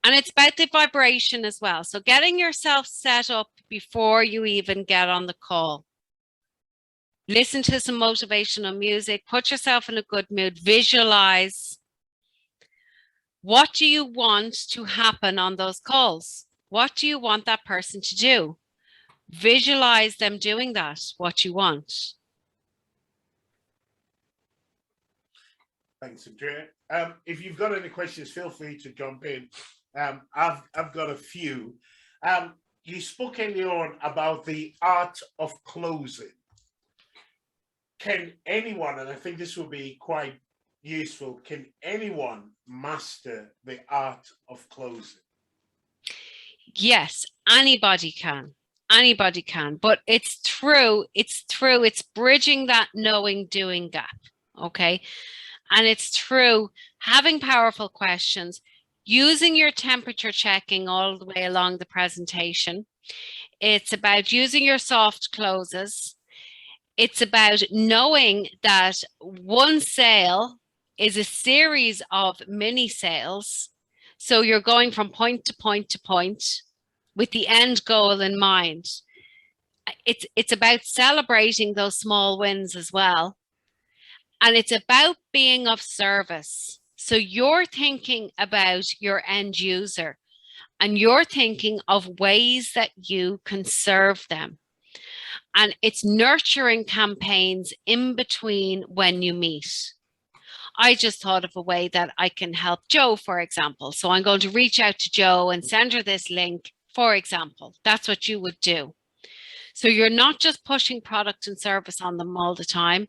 Speaker 2: And it's about the vibration as well. So getting yourself set up before you even get on the call. Listen to some motivational music, put yourself in a good mood, visualize. What do you want to happen on those calls? What do you want that person to do? Visualize them doing that, what you want.
Speaker 1: Thanks, Andrea. If you've got any questions, feel free to jump in. I've got a few. You spoke earlier on about the art of closing. Can anyone, and I think this will be quite useful, can anyone master the art of closing?
Speaker 2: Yes, anybody can. Anybody can, but it's bridging that knowing doing gap. Okay. And it's through having powerful questions, using your temperature checking all the way along the presentation. It's about using your soft closes. It's about knowing that one sale is a series of mini sales. So you're going from point to point to point with the end goal in mind. It's about celebrating those small wins as well. And it's about being of service. So you're thinking about your end user and you're thinking of ways that you can serve them. And it's nurturing campaigns in between when you meet. I just thought of a way that I can help Joe, for example. So I'm going to reach out to Joe and send her this link, for example. That's what you would do. So you're not just pushing product and service on them all the time.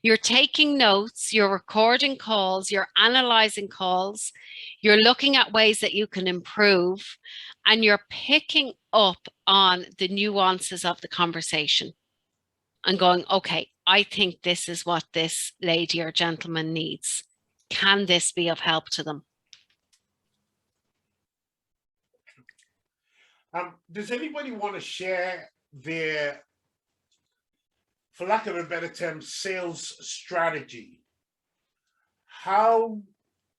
Speaker 2: You're taking notes, you're recording calls, you're analyzing calls, you're looking at ways that you can improve, and you're picking up on the nuances of the conversation and going, okay, I think this is what this lady or gentleman needs. Can this be of help to them?
Speaker 1: Does anybody want to share their, for lack of a better term, sales strategy? How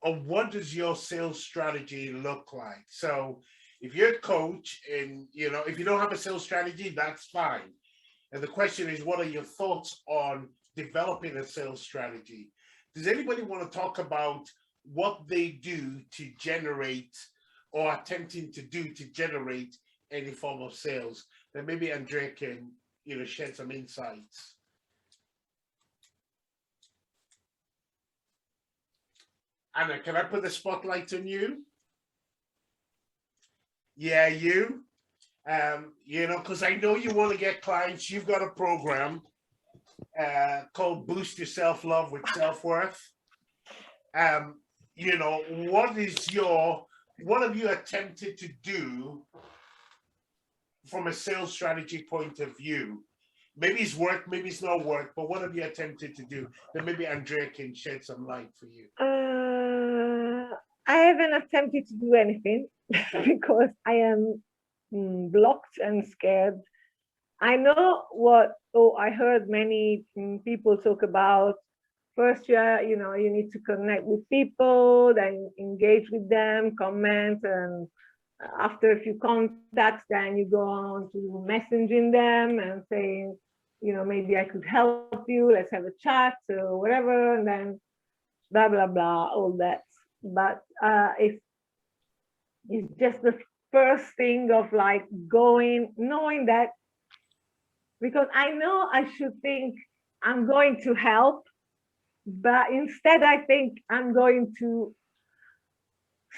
Speaker 1: or what does your sales strategy look like? So if you're a coach and, if you don't have a sales strategy, that's fine. And the question is, what are your thoughts on developing a sales strategy? Does anybody want to talk about what they do to generate or attempting to do to generate any form of sales, then maybe Andrea can, shed some insights. Anna, can I put the spotlight on you? Yeah, you. Because I know you want to get clients. You've got a program called Boost Your Self-Love with Self-Worth. What have you attempted to do from a sales strategy point of view? Maybe it's work, maybe it's not work, but what have you attempted to do? Then maybe Andrea can shed some light for you.
Speaker 4: I haven't attempted to do anything because I am blocked and scared. I know I heard many people talk about first you need to connect with people, then engage with them, comment, and after a few contacts, then you go on to messaging them and saying, maybe I could help you, let's have a chat or whatever, and then blah, blah, blah, all that. But if it's just the first thing of like knowing that, because I know I should think I'm going to help, but instead I think I'm going to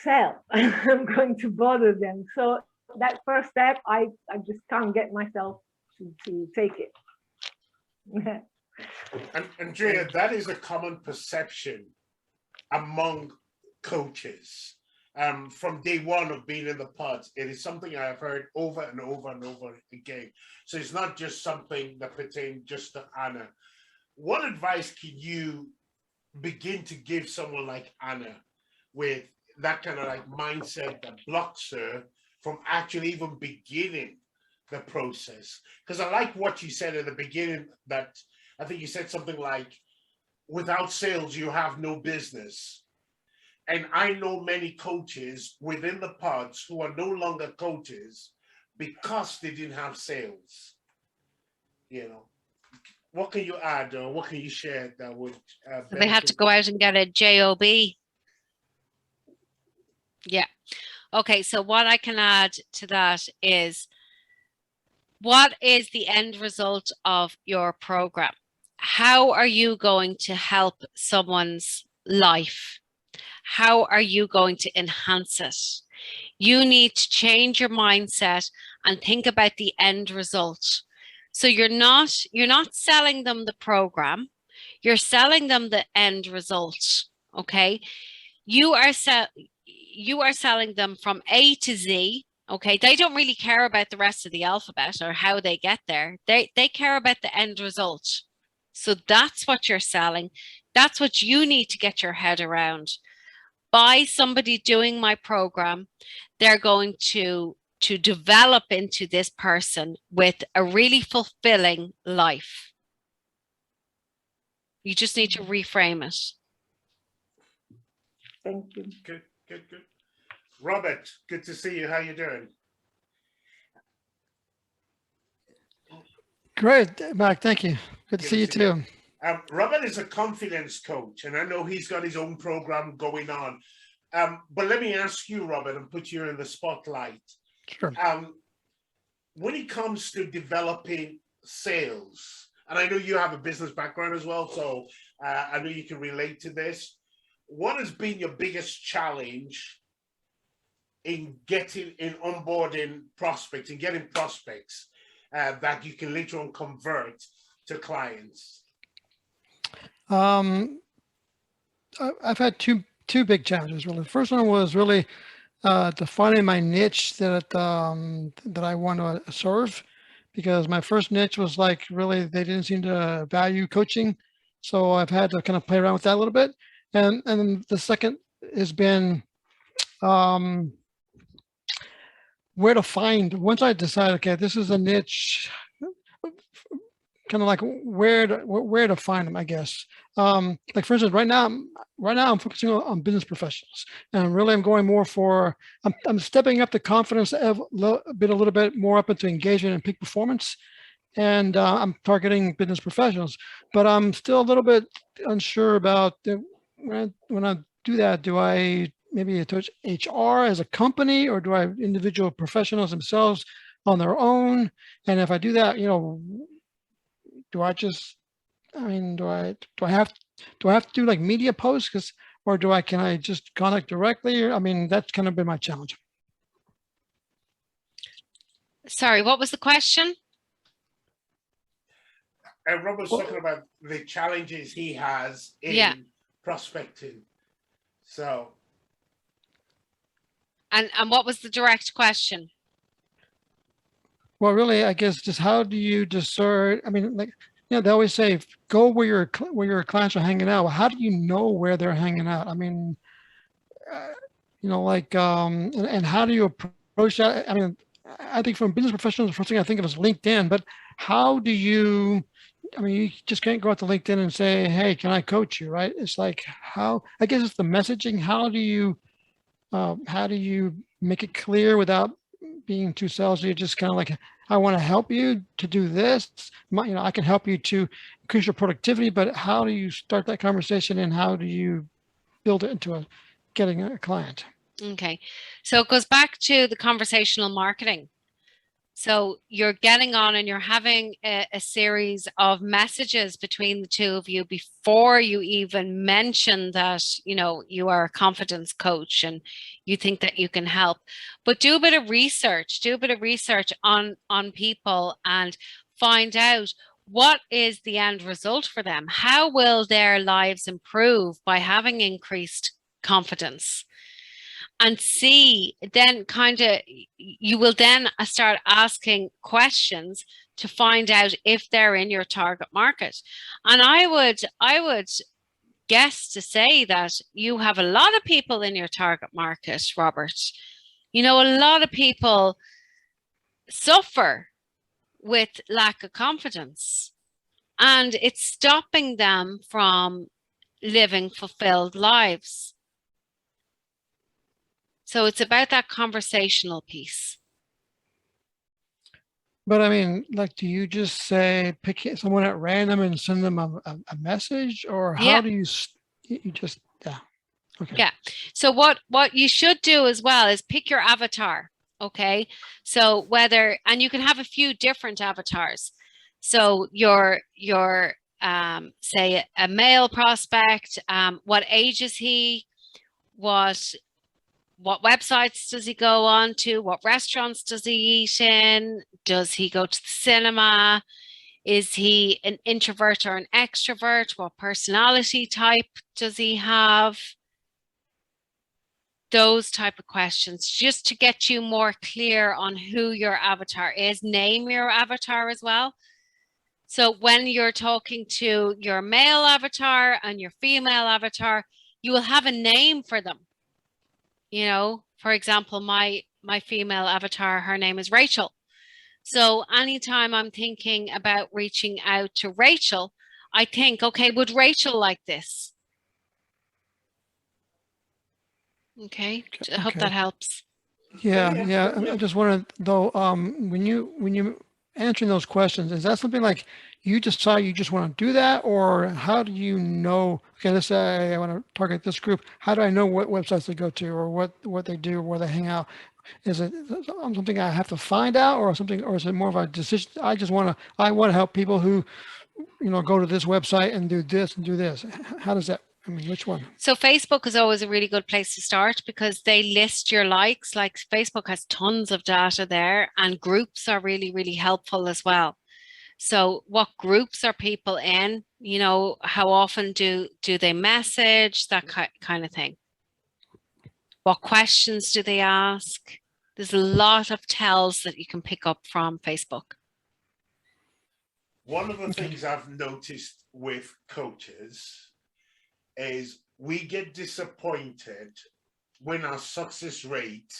Speaker 4: sell. I'm going to bother them. So that first step, I just can't get myself to take it.
Speaker 1: And Andrea, that is a common perception among coaches. From day one of being in the pods, it is something I've heard over and over and over again. So it's not just something that pertains just to Anna. What advice can you begin to give someone like Anna with that kind of like mindset that blocks her from actually even beginning the process? Because I like what you said at the beginning, that I think you said something like, without sales, you have no business. And I know many coaches within the pods who are no longer coaches because they didn't have sales. What can you add, or what can you share that would
Speaker 2: they had to go out and get a job? Yeah. Okay, so what I can add to that is, what is the end result of your program? How are you going to help someone's life? How are you going to enhance it? You need to change your mindset and think about the end result. So you're not selling them the program, you're selling them the end result. Okay. You are selling them from A to Z. Okay. They don't really care about the rest of the alphabet or how they get there. They care about the end result. So that's what you're selling. That's what you need to get your head around. By somebody doing my program, they're going to develop into this person with a really fulfilling life. You just need to reframe it.
Speaker 4: Thank you.
Speaker 1: Good. Robert, good to see you. How you doing?
Speaker 5: Great, Mark. Thank you. Good to see you too.
Speaker 1: Robert is a confidence coach, and I know he's got his own program going on. But let me ask you, Robert, and put you in the spotlight.
Speaker 5: Sure.
Speaker 1: When it comes to developing sales, and I know you have a business background as well, so I know you can relate to this. What has been your biggest challenge in onboarding prospects and getting prospects that you can later on convert to clients?
Speaker 5: I've had two big challenges really. The first one was really defining my niche that I want to serve, because my first niche was like really they didn't seem to value coaching, so I've had to kind of play around with that a little bit. And the second has been where to find, once I decide, okay, this is a niche, kind of like where to find them, I guess. Like for instance, right now I'm focusing on business professionals, and really I'm going more for, I'm stepping up the confidence a little bit more up into engagement and peak performance. And I'm targeting business professionals, but I'm still a little bit unsure about when I do that, do I maybe towards HR as a company, or do I have individual professionals themselves on their own? And if I do that, do I just, I mean, do I have to do like media posts, or can I just contact directly? Or, I mean, that's kind of been my challenge.
Speaker 2: Sorry, what was the question?
Speaker 1: And Robert's talking about the challenges he has in prospecting. So.
Speaker 2: And what was the direct question?
Speaker 5: Well, really, I guess just how do you discern? I mean, like, they always say go where your clients are hanging out. Well, how do you know where they're hanging out? I mean, and how do you approach that? I mean, I think from business professionals, the first thing I think of is LinkedIn, but how do you, I mean, you just can't go out to LinkedIn and say, hey, can I coach you, right? It's like, I guess it's the messaging. How do you make it clear without being too salesy? You're just kind of like, I want to help you to do this. I can help you to increase your productivity, but how do you start that conversation, and how do you build it into getting a client?
Speaker 2: Okay. So it goes back to the conversational marketing. So you're getting on and you're having a series of messages between the two of you before you even mention that, you are a confidence coach and you think that you can help. But do a bit of research, on people, and find out what is the end result for them. How will their lives improve by having increased confidence? And see, then you will then start asking questions to find out if they're in your target market. And I would guess to say that you have a lot of people in your target market, Robert. A lot of people suffer with lack of confidence, and it's stopping them from living fulfilled lives. So it's about that conversational piece.
Speaker 5: But I mean, like, do you just say, pick someone at random and send them a message, or how do you just, okay.
Speaker 2: Yeah. So what you should do as well is pick your avatar. Okay. So and you can have a few different avatars. So your say a male prospect, what age is he? What websites does he go on to? What restaurants does he eat in? Does he go to the cinema? Is he an introvert or an extrovert? What personality type does he have? Those type of questions, just to get you more clear on who your avatar is. Name your avatar as well. So when you're talking to your male avatar and your female avatar, you will have a name for them. For example, my female avatar, her name is Rachel. So anytime I'm thinking about reaching out to Rachel, I think, okay, would Rachel like this? Okay, I hope that helps.
Speaker 5: Yeah. I just wanted, though, when you answering those questions, is that something like you decide you just want to do that, or how do you know, okay, let's say I want to target this group, how do I know what websites they go to, or what they do, or where they hang out? Is it something I have to find out, or something, or is it more of a decision? I want to help people who, go to this website and do this and do this. How does that, I mean, which one?
Speaker 2: So Facebook is always a really good place to start, because they list your likes. Like, Facebook has tons of data there, and groups are really, really helpful as well. So what groups are people in? How often do they message? That kind of thing. What questions do they ask? There's a lot of tells that you can pick up from Facebook.
Speaker 1: One of the things I've noticed with coaches is we get disappointed when our success rate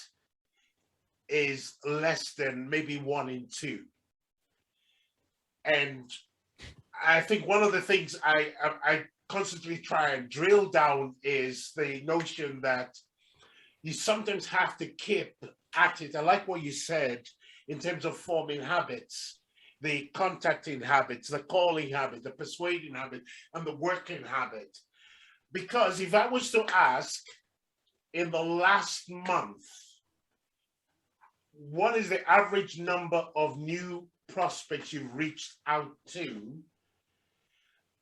Speaker 1: is less than maybe 1 in 2. And I think one of the things I constantly try and drill down is the notion that you sometimes have to keep at it. I like what you said in terms of forming habits, the contacting habits, the calling habit, the persuading habit, and the working habit. Because if I was to ask in the last month, what is the average number of new prospects you've reached out to?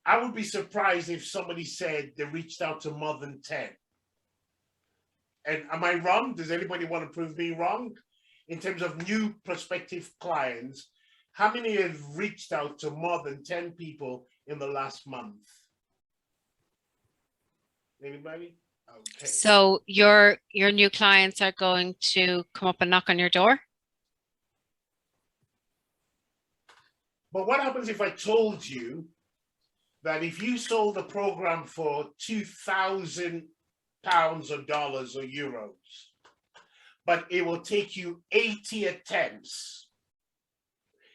Speaker 1: I would be surprised if somebody said they reached out to more than 10. And am I wrong? Does anybody want to prove me wrong? In terms of new prospective clients, how many have reached out to more than 10 people in the last month? Anybody? Okay.
Speaker 2: So your new clients are going to come up and knock on your door?
Speaker 1: But what happens if I told you that if you sold the program for £2,000 or dollars or euros, but it will take you 80 attempts,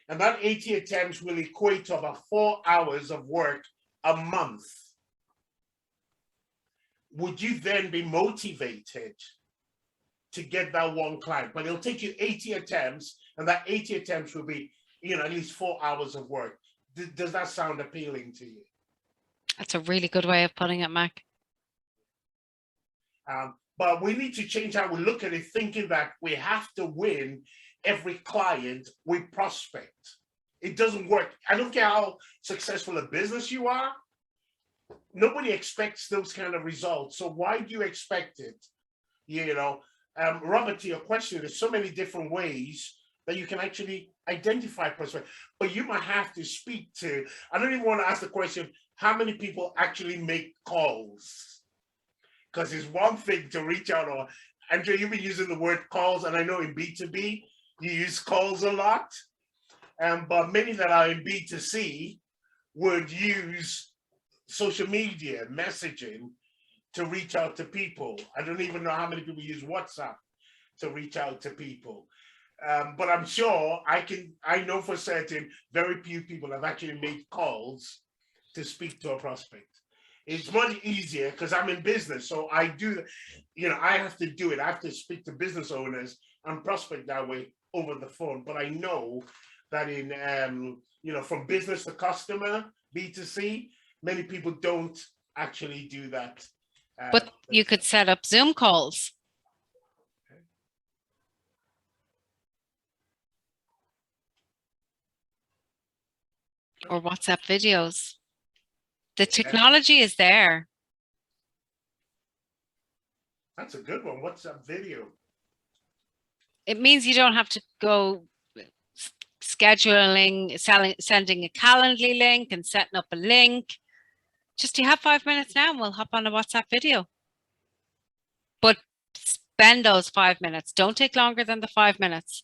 Speaker 1: and that 80 attempts will equate to about 4 hours of work a month, would you then be motivated to get that one client? But it'll take you 80 attempts, and that 80 attempts will be, at least 4 hours of work. Does that sound appealing to you?
Speaker 2: That's a really good way of putting it, Mac.
Speaker 1: But we need to change how we look at it, thinking that we have to win every client we prospect. It doesn't work. I don't care how successful a business you are. Nobody expects those kind of results. So why do you expect it? Robert, to your question, there's so many different ways that you can actually identify prospects. But you might have to speak to, I don't even want to ask the question, how many people actually make calls? Because it's one thing to reach out, or Andrea, you've been using the word calls, and I know in B2B, you use calls a lot. But many that are in B2C would use social media messaging to reach out to people. I don't even know how many people use WhatsApp to reach out to people. But I'm sure I know for certain very few people have actually made calls to speak to a prospect. It's much easier because I'm in business. So I do, I have to do it. I have to speak to business owners and prospect that way over the phone. But I know that in, from business to customer, B2C, many people don't actually do that.
Speaker 2: But you could set up Zoom calls. Or WhatsApp videos. The technology is there.
Speaker 1: That's a good one. WhatsApp video.
Speaker 2: It means you don't have to go scheduling, sending a Calendly link and setting up a link. Just you have 5 minutes now and we'll hop on a WhatsApp video. But spend those 5 minutes. Don't take longer than the 5 minutes.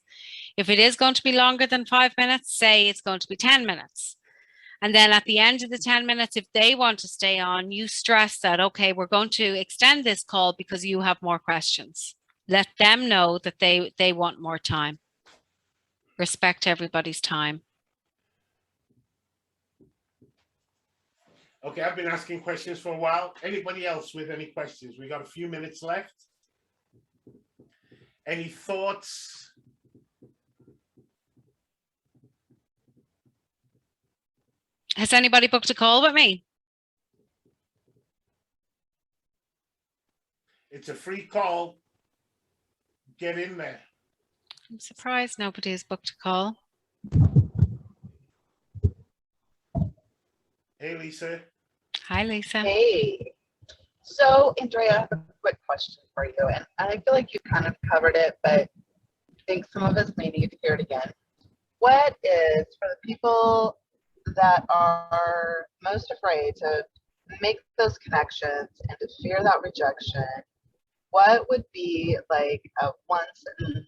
Speaker 2: If it is going to be longer than 5 minutes, say it's going to be 10 minutes. And then at the end of the 10 minutes, if they want to stay on, you stress that, okay, we're going to extend this call because you have more questions. Let them know that they want more time. Respect everybody's time.
Speaker 1: Okay, I've been asking questions for a while. Anybody else with any questions? We got a few minutes left. Any thoughts?
Speaker 2: Has anybody booked a call with me?
Speaker 1: It's a free call. Get in there.
Speaker 2: I'm surprised nobody has booked a call.
Speaker 1: Hey, Lisa.
Speaker 2: Hi, Lisa.
Speaker 6: Hey. So, Andrea, I have a quick question for you. And I feel like you kind of covered it, but I think some of us may need to hear it again. What is, for the people that are most afraid to make those connections and to fear that rejection, what would be like a one sentence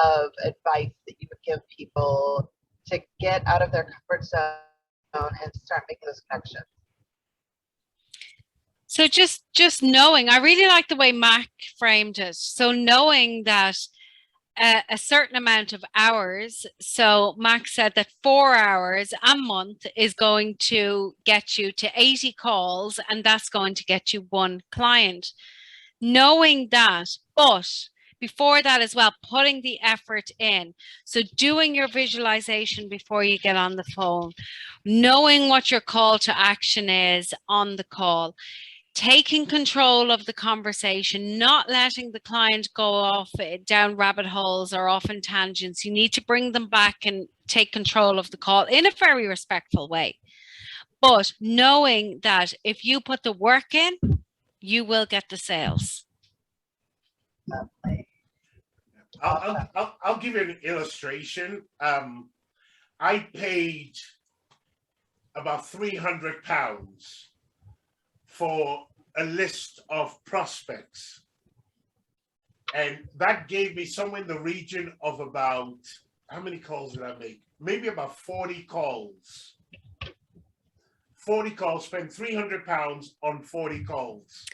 Speaker 6: of advice that you would give people to get out of their comfort zone and start making those connections?
Speaker 2: So just knowing, I really like the way Mac framed it. So knowing that a certain amount of hours. So Mac said that 4 hours a month is going to get you to 80 calls, and that's going to get you one client. Knowing that, but before that as well, putting the effort in. So doing your visualization before you get on the phone, knowing what your call to action is on the call, taking control of the conversation, not letting the client go off down rabbit holes or off in tangents. You need to bring them back and take control of the call in a very respectful way. But knowing that if you put the work in, you will get the sales.
Speaker 1: I'll give you an illustration. I paid about £300 for a list of prospects, and that gave me somewhere in the region of about, how many calls did I make? Maybe about 40 calls. 40 calls, spent £300 on 40 calls.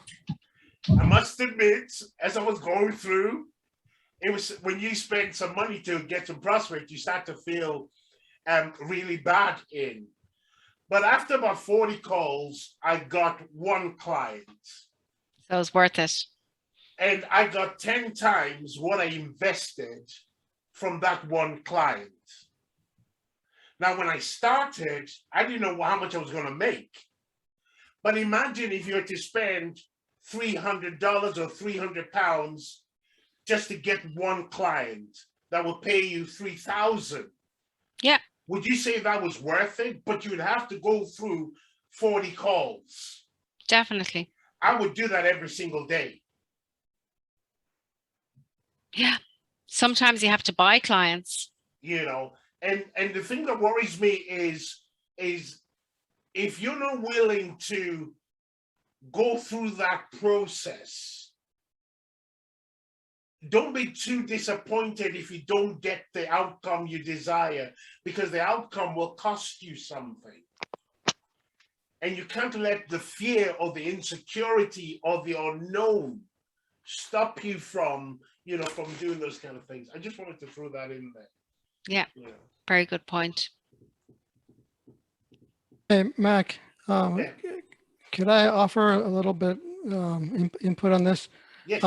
Speaker 1: I must admit, as I was going through, it was when you spend some money to get some prospect, you start to feel really bad in. But after about 40 calls, I got one client.
Speaker 2: So it was worth it.
Speaker 1: And I got 10 times what I invested from that one client. Now, when I started, I didn't know how much I was going to make. But imagine if you were to spend $300 or £300 just to get one client that will pay you $3,000.
Speaker 2: Yeah.
Speaker 1: Would you say that was worth it? But you would have to go through 40 calls.
Speaker 2: Definitely.
Speaker 1: I would do that every single day.
Speaker 2: Yeah. Sometimes you have to buy clients.
Speaker 1: You know, and the thing that worries me is if you're not willing to go through that process, don't be too disappointed if you don't get the outcome you desire, because the outcome will cost you something. And you can't let the fear or the insecurity or the unknown stop you from, you know, from doing those kind of things. I just wanted to throw that in there.
Speaker 2: Yeah.
Speaker 1: You know.
Speaker 2: Very good point.
Speaker 5: Hey, Mac, could I offer a little bit input on this?
Speaker 1: Yes.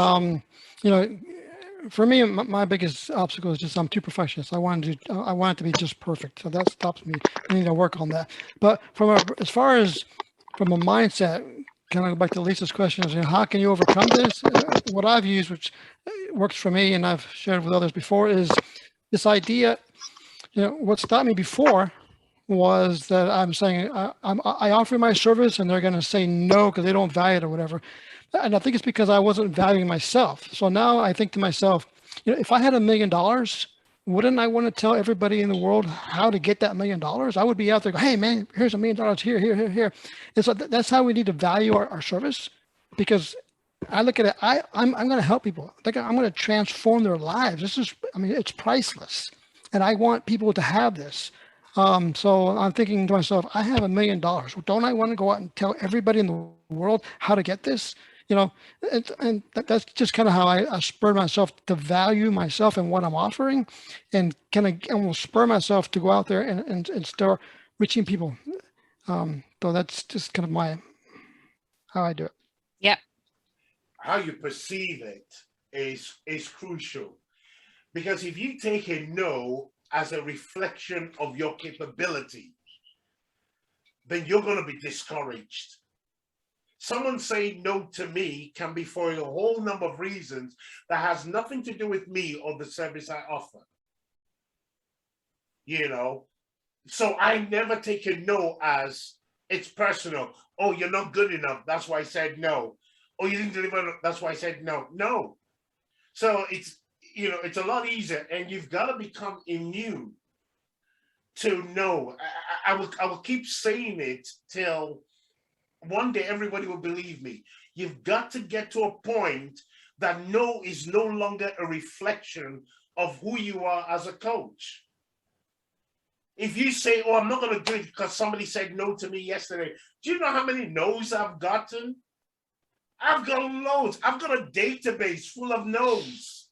Speaker 5: You know, for me, my biggest obstacle is just I'm too perfectionist. I want it to be just perfect. So that stops me. I need to work on that. But as far as from a mindset, kind of go back to Lisa's question, is, you know, how can you overcome this? What I've used, which works for me and I've shared with others before, is this idea. You know, what stopped me before was that I'm saying I offer my service and they're going to say no because they don't value it or whatever. And I think it's because I wasn't valuing myself. So now I think to myself, you know, if I had $1 million, wouldn't I want to tell everybody in the world how to get that $1 million? I would be out there, hey man, here's $1 million here. And so that's how we need to value our service, because I look at it, I'm going to help people. I'm going to transform their lives. It's priceless. And I want people to have this. So I'm thinking to myself, I have $1 million. Don't I want to go out and tell everybody in the world how to get this? You know, and that's just kind of how I spur myself to value myself and what I'm offering, and kind of almost spur myself to go out there and start reaching people. So that's just kind of how I do it.
Speaker 2: Yep.
Speaker 1: How you perceive it is crucial, because if you take a no as a reflection of your capability, then you're going to be discouraged. Someone saying no to me can be for a whole number of reasons that has nothing to do with me or the service I offer. You know, so I never take a no as it's personal. Oh, you're not good enough. That's why I said no. Oh, you didn't deliver. That's why I said no. No. So it's, you know, it's a lot easier, and you've got to become immune to no. I will keep saying it till one day everybody will believe me. You've got to get to a point that no is no longer a reflection of who you are as a coach. If you say, oh, I'm not going to do it because somebody said no to me yesterday, do you know how many no's I've gotten? I've got loads. I've got a database full of no's.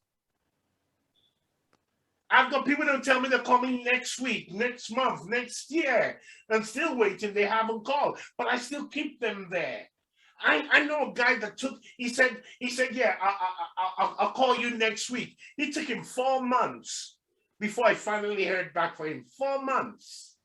Speaker 1: I've got people that tell me they're coming next week, next month, next year, and still waiting. They haven't called, but I still keep them there. I know a guy that he said, yeah, I'll call you next week. It took him 4 months before I finally heard back from him. 4 months.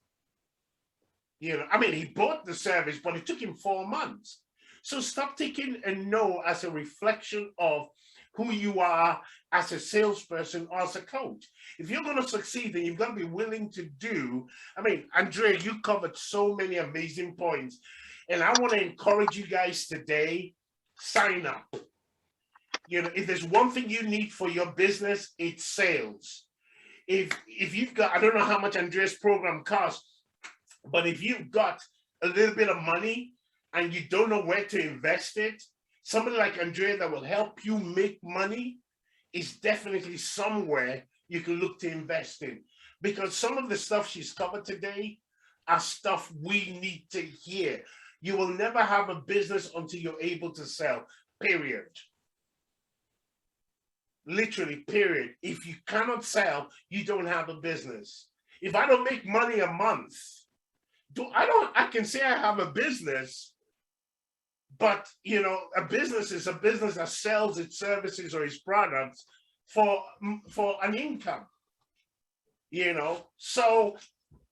Speaker 1: You know, I mean, he bought the service, but it took him 4 months. So stop taking a no as a reflection of who you are as a salesperson or as a coach. If you're going to succeed, then you've got to be willing to do. I mean, Andrea, you covered so many amazing points. And I want to encourage you guys today, sign up. You know, if there's one thing you need for your business, it's sales. If you've got, I don't know how much Andrea's program costs, but if you've got a little bit of money and you don't know where to invest it, somebody like Andrea that will help you make money is definitely somewhere you can look to invest in. Because some of the stuff she's covered today are stuff we need to hear. You will never have a business until you're able to sell, period. Literally, period. If you cannot sell, you don't have a business. If I don't make money a month, I can say I have a business, but you know, a business is a business that sells its services or its products for an income. You know, so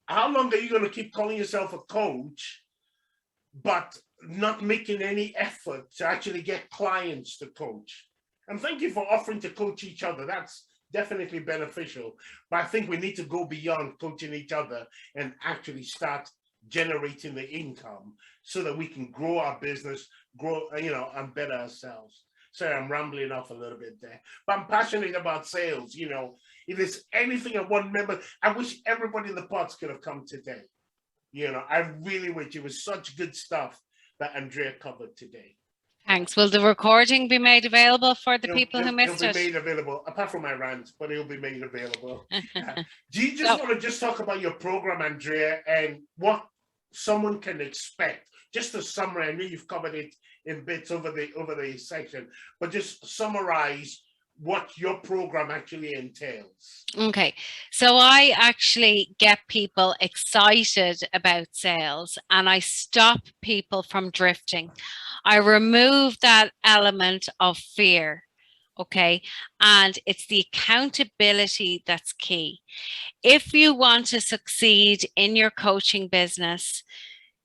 Speaker 1: how long are you going to keep calling yourself a coach, but not making any effort to actually get clients to coach? And thank you for offering to coach each other. That's definitely beneficial. But I think we need to go beyond coaching each other and actually start generating the income so that we can grow our business, grow, you know, and better ourselves. Sorry, I'm rambling off a little bit there. But I'm passionate about sales. You know, if there's anything I want, remember, I wish everybody in the pods could have come today. You know, I really wish. It was such good stuff that Andrea covered today.
Speaker 2: Thanks. Will the recording be made available for the people who missed it?
Speaker 1: It'll be made available, apart from my rant, but it'll be made available. Do you just want to just talk about your program, Andrea, and what someone can expect? Just a summary. I know you've covered it in bits over the section, but just summarize what your program actually entails.
Speaker 2: Okay, so I actually get people excited about sales and I stop people from drifting. I remove that element of fear, okay? And it's the accountability that's key. If you want to succeed in your coaching business,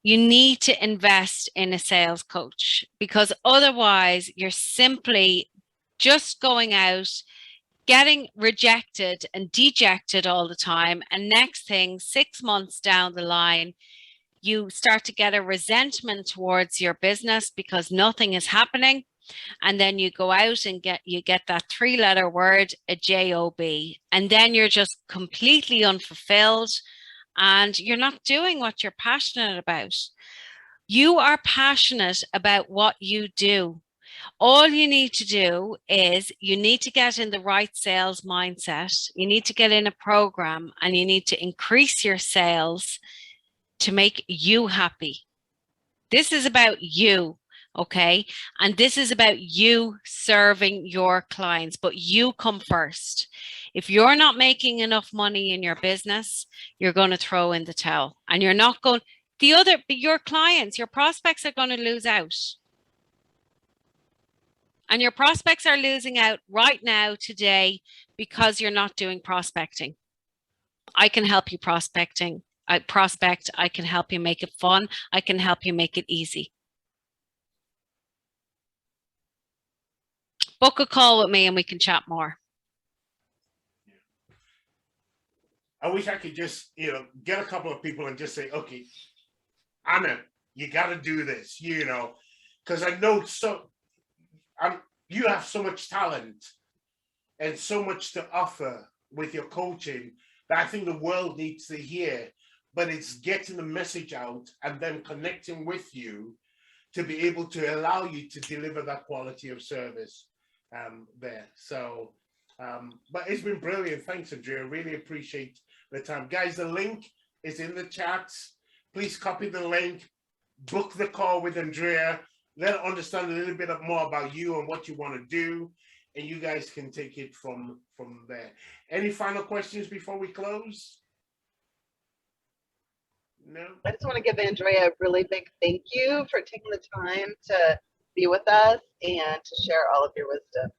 Speaker 2: you need to invest in a sales coach, because otherwise you're simply just going out, getting rejected and dejected all the time. And next thing, 6 months down the line, you start to get a resentment towards your business because nothing is happening. And then you go out and you get that 3-letter word, a job. And then you're just completely unfulfilled and you're not doing what you're passionate about. You are passionate about what you do. All you need to do is you need to get in the right sales mindset. You need to get in a program and you need to increase your sales to make you happy. This is about you, okay? And this is about you serving your clients, but you come first. If you're not making enough money in your business, you're going to throw in the towel and you're not going, your clients, your prospects are going to lose out. And your prospects are losing out right now, today, because you're not doing prospecting. I can help you prospecting. I can help you make it fun. I can help you make it easy. Book a call with me and we can chat more.
Speaker 1: I wish I could just, get a couple of people and just say, okay, Anna, you got to do this, because I know you have so much talent and so much to offer with your coaching that I think the world needs to hear, but it's getting the message out and then connecting with you to be able to allow you to deliver that quality of service there. So, but it's been brilliant. Thanks, Andrea. Really appreciate the time. Guys, the link is in the chat. Please copy the link, book the call with Andrea. Let her understand a little bit more about you and what you want to do, and you guys can take it from there. Any final questions before we close? No?
Speaker 6: I just want to give Andrea a really big thank you for taking the time to be with us and to share all of your wisdom.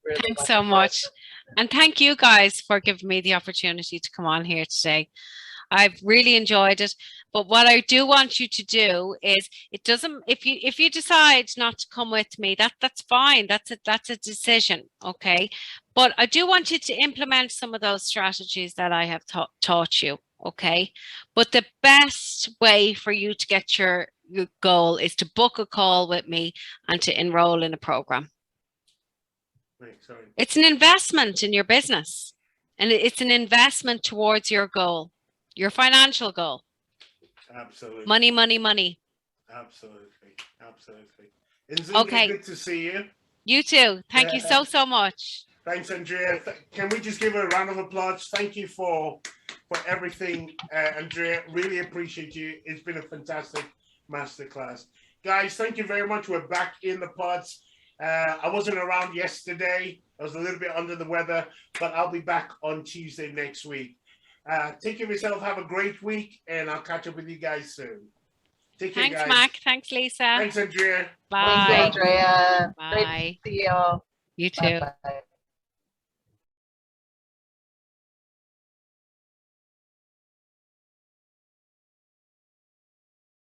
Speaker 6: Really
Speaker 2: Thanks so much. And thank you guys for giving me the opportunity to come on here today. I've really enjoyed it. But what I do want you to do is, it doesn't, if you decide not to come with me, that's fine. That's a decision. Okay. But I do want you to implement some of those strategies that I have taught you. Okay. But the best way for you to get your goal is to book a call with me and to enroll in a program.
Speaker 1: Excellent.
Speaker 2: It's an investment in your business, and it's an investment towards your goal, your financial goal.
Speaker 1: Absolutely.
Speaker 2: Money, money, money.
Speaker 1: Absolutely. Absolutely. It's
Speaker 2: Okay.
Speaker 1: good to see you.
Speaker 2: You too. Thank you so much.
Speaker 1: Thanks, Andrea. Can we just give her a round of applause? Thank you for everything, Andrea. Really appreciate you. It's been a fantastic masterclass. Guys, thank you very much. We're back in the pods. I wasn't around yesterday. I was a little bit under the weather, but I'll be back on Tuesday next week. Take care of yourself. Have a great week, and I'll catch up with you guys soon. Take care,
Speaker 2: Thanks,
Speaker 1: guys.
Speaker 2: Mac. Thanks, Lisa.
Speaker 1: Thanks, Andrea.
Speaker 2: Bye.
Speaker 6: Thanks, Andrea.
Speaker 2: Bye.
Speaker 6: Great to see you all.
Speaker 2: You too.
Speaker 6: Bye-bye.